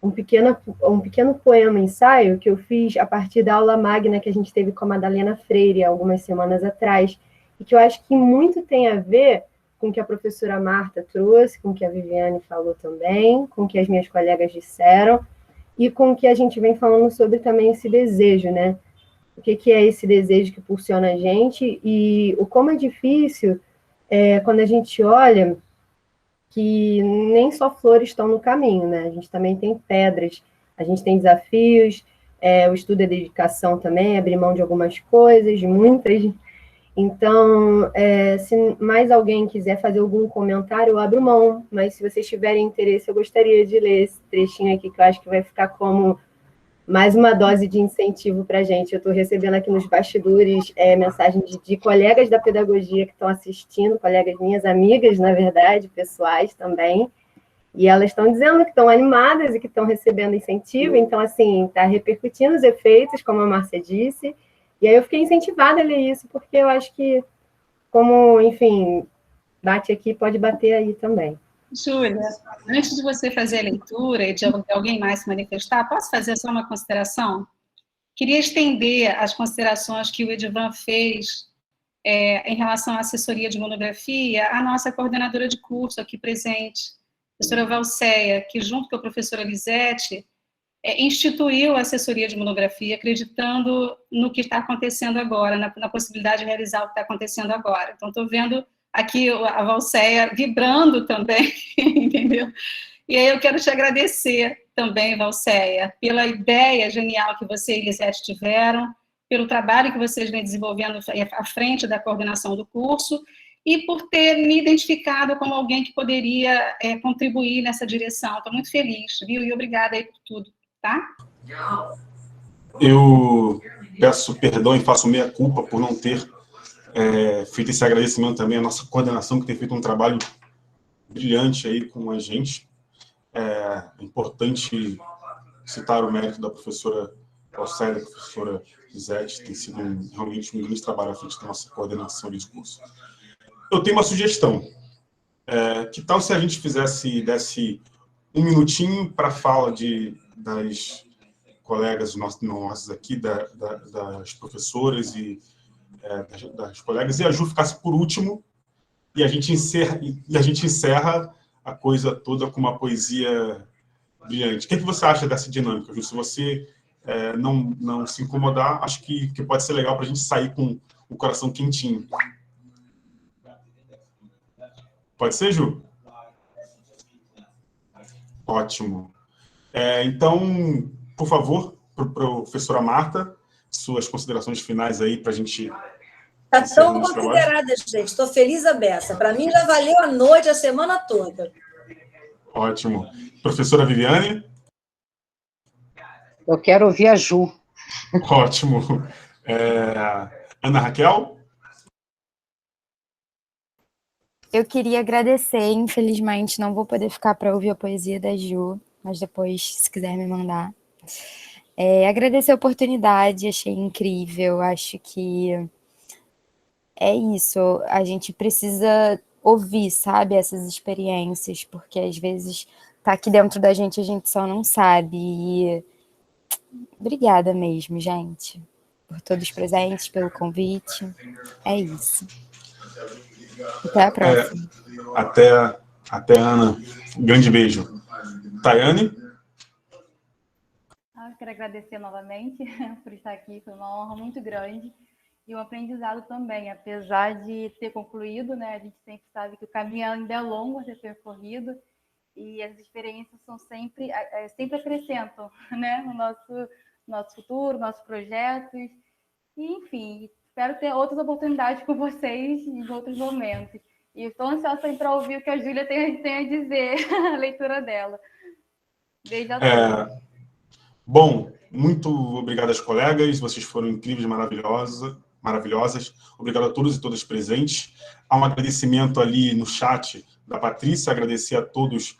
um pequeno poema, ensaio, que eu fiz a partir da aula magna que a gente teve com a Madalena Freire algumas semanas atrás, e que eu acho que muito tem a ver com o que a professora Marta trouxe, com o que a Viviane falou também, com o que as minhas colegas disseram, e com o que a gente vem falando sobre também esse desejo, né? O que é esse desejo que impulsiona a gente e o como é difícil quando a gente olha que nem só flores estão no caminho, né? A gente também tem pedras, a gente tem desafios, o estudo é dedicação também, abrir mão de algumas coisas, de muitas. Então, se mais alguém quiser fazer algum comentário, eu abro mão, mas se vocês tiverem interesse, eu gostaria de ler esse trechinho aqui, que eu acho que vai ficar como mais uma dose de incentivo para a gente. Eu estou recebendo aqui nos bastidores mensagens de colegas da pedagogia que estão assistindo, colegas minhas, amigas, na verdade, pessoais também, e elas estão dizendo que estão animadas e que estão recebendo incentivo, então, assim, está repercutindo os efeitos, como a Márcia disse. E aí eu fiquei incentivada a ler isso, porque eu acho que, como, enfim, bate aqui, pode bater aí também. Júlia, antes de você fazer a leitura e de alguém mais se manifestar, posso fazer só uma consideração? Queria estender as considerações que o Edivan fez em relação à assessoria de monografia à nossa coordenadora de curso aqui presente, a professora Valceia, que junto com a professora Lisete, instituiu a assessoria de monografia, acreditando no que está acontecendo agora, na possibilidade de realizar o que está acontecendo agora. Então, estou vendo aqui a Valceia vibrando também, entendeu? E aí eu quero te agradecer também, Valceia, pela ideia genial que você e Lisete tiveram, pelo trabalho que vocês vêm desenvolvendo à frente da coordenação do curso, e por ter me identificado como alguém que poderia contribuir nessa direção. Estou muito feliz, viu? E obrigada aí por tudo. Tá? Eu peço perdão e faço meia-culpa por não ter feito esse agradecimento também à nossa coordenação, que tem feito um trabalho brilhante aí com a gente. É importante citar o mérito da professora Valceia, da professora Lisete, tem sido realmente um grande trabalho à frente da nossa coordenação de discurso. Eu tenho uma sugestão. Que tal se a gente desse um minutinho para a fala das colegas nossos aqui, das professoras e das colegas, e a Ju ficasse por último, e a gente encerra a coisa toda com uma poesia brilhante. O que você acha dessa dinâmica, Ju? Se você não se incomodar, acho que pode ser legal para a gente sair com o coração quentinho. Pode ser, Ju? Ótimo. Então, por favor, professora Marta, suas considerações finais aí para a gente... Está tão considerada, gente. Estou feliz a beça. Para mim, já valeu a noite, a semana toda. Ótimo. Professora Viviane? Eu quero ouvir a Ju. Ótimo. Ana Raquel? Eu queria agradecer, infelizmente não vou poder ficar para ouvir a poesia da Ju, mas depois, se quiser me mandar. Agradecer a oportunidade, achei incrível, acho que é isso, a gente precisa ouvir, sabe, essas experiências, porque às vezes tá aqui dentro da gente, a gente só não sabe, e obrigada mesmo, gente, por todos presentes, pelo convite, é isso. Até a próxima. Até Ana. Um grande beijo. Tayane? Eu quero agradecer novamente por estar aqui, foi uma honra muito grande e um aprendizado também, apesar de ter concluído, né, a gente sempre sabe que o caminho ainda é longo a ser percorrido e as experiências são sempre acrescentam, né, o nosso futuro, nossos projetos, e, enfim, espero ter outras oportunidades com vocês em outros momentos. E estou ansiosa para ouvir o que a Júlia tem a dizer, a leitura dela. Beijo a todos. Bom, muito obrigado aos colegas, vocês foram incríveis, maravilhosas. Obrigado a todos e todas presentes. Há um agradecimento ali no chat da Patrícia, agradecer a todos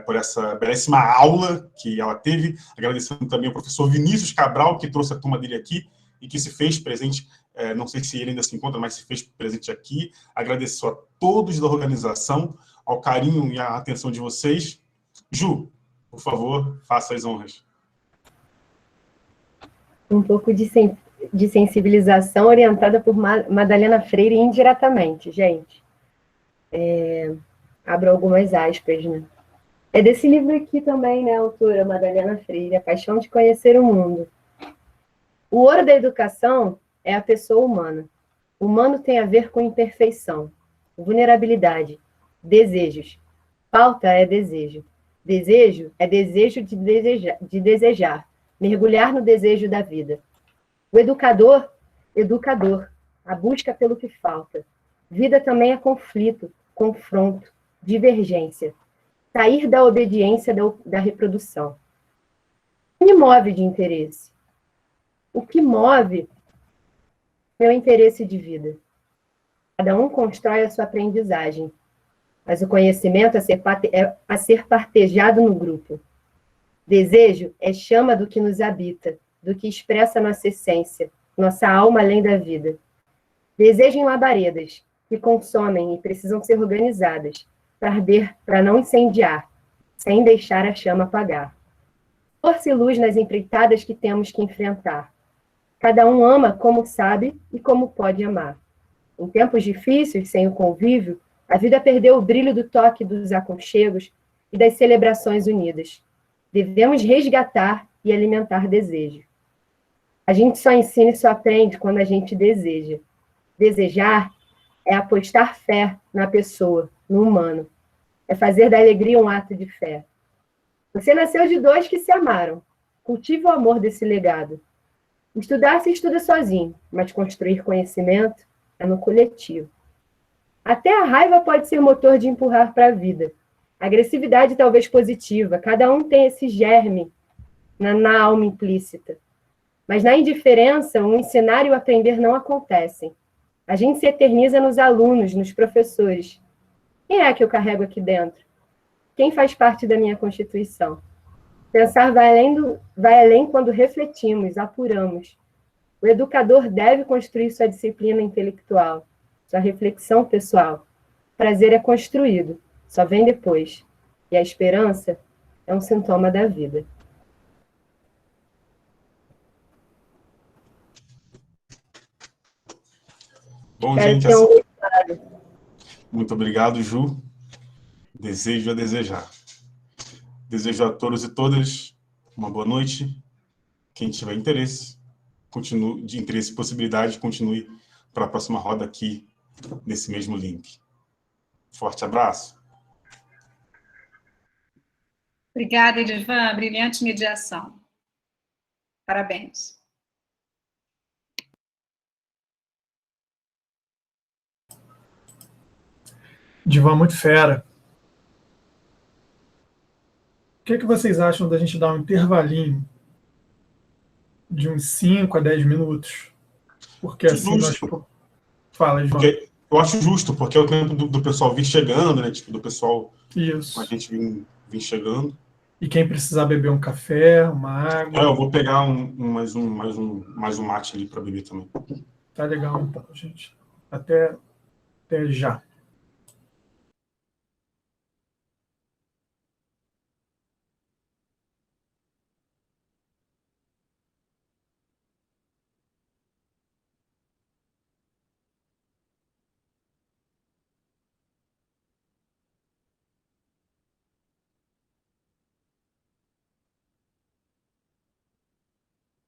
por essa belíssima aula que ela teve, agradecendo também ao professor Vinícius Cabral, que trouxe a turma dele aqui e que se fez presente, não sei se ele ainda se encontra, mas se fez presente aqui. Agradeço a todos da organização, ao carinho e à atenção de vocês. Ju, por favor, faça as honras. Um pouco de sensibilização orientada por Madalena Freire indiretamente, gente. Abro algumas aspas, né? É desse livro aqui também, né, autora Madalena Freire, A Paixão de Conhecer o Mundo. O ouro da educação é a pessoa humana. O humano tem a ver com imperfeição, vulnerabilidade, desejos. Falta é desejo. Desejo é desejo de desejar, mergulhar no desejo da vida. O educador, a busca pelo que falta. Vida também é conflito, confronto, divergência. Sair da obediência da reprodução. O que me move de interesse? O que move meu interesse de vida? Cada um constrói a sua aprendizagem, mas o conhecimento é a ser partejado no grupo. Desejo é chama do que nos habita, do que expressa nossa essência, nossa alma além da vida. Desejo em labaredas, que consomem e precisam ser organizadas, para arder, para não incendiar, sem deixar a chama apagar. Força e luz nas empreitadas que temos que enfrentar. Cada um ama como sabe e como pode amar. Em tempos difíceis, sem o convívio, a vida perdeu o brilho do toque dos aconchegos e das celebrações unidas. Devemos resgatar e alimentar desejo. A gente só ensina e só aprende quando a gente deseja. Desejar é apostar fé na pessoa, no humano. É fazer da alegria um ato de fé. Você nasceu de dois que se amaram. Cultive o amor desse legado. Estudar se estuda sozinho, mas construir conhecimento é no coletivo. Até a raiva pode ser motor de empurrar para a vida. A agressividade talvez positiva, cada um tem esse germe na alma implícita. Mas na indiferença, o ensinar e o aprender não acontecem. A gente se eterniza nos alunos, nos professores. Quem é que eu carrego aqui dentro? Quem faz parte da minha constituição? Pensar vai além quando refletimos, apuramos. O educador deve construir sua disciplina intelectual, sua reflexão pessoal. O prazer é construído, só vem depois. E a esperança é um sintoma da vida. Bom, gente, muito obrigado, Ju. Desejo a desejar. Desejo a todos e todas uma boa noite. Quem tiver interesse, e possibilidade, continue para a próxima roda aqui, nesse mesmo link. Forte abraço. Obrigada, Edivan. Brilhante mediação. Parabéns. Edivan, muito fera. O que vocês acham da gente dar um intervalinho de uns 5 a 10 minutos? Porque assim nós... Fala, João. Eu acho justo, porque é o tempo do pessoal vir chegando, né? Tipo, do pessoal... Isso. A gente vir chegando. E quem precisar beber um café, uma água... Eu vou pegar mais um mate ali para beber também. Tá legal, então, gente. Até já.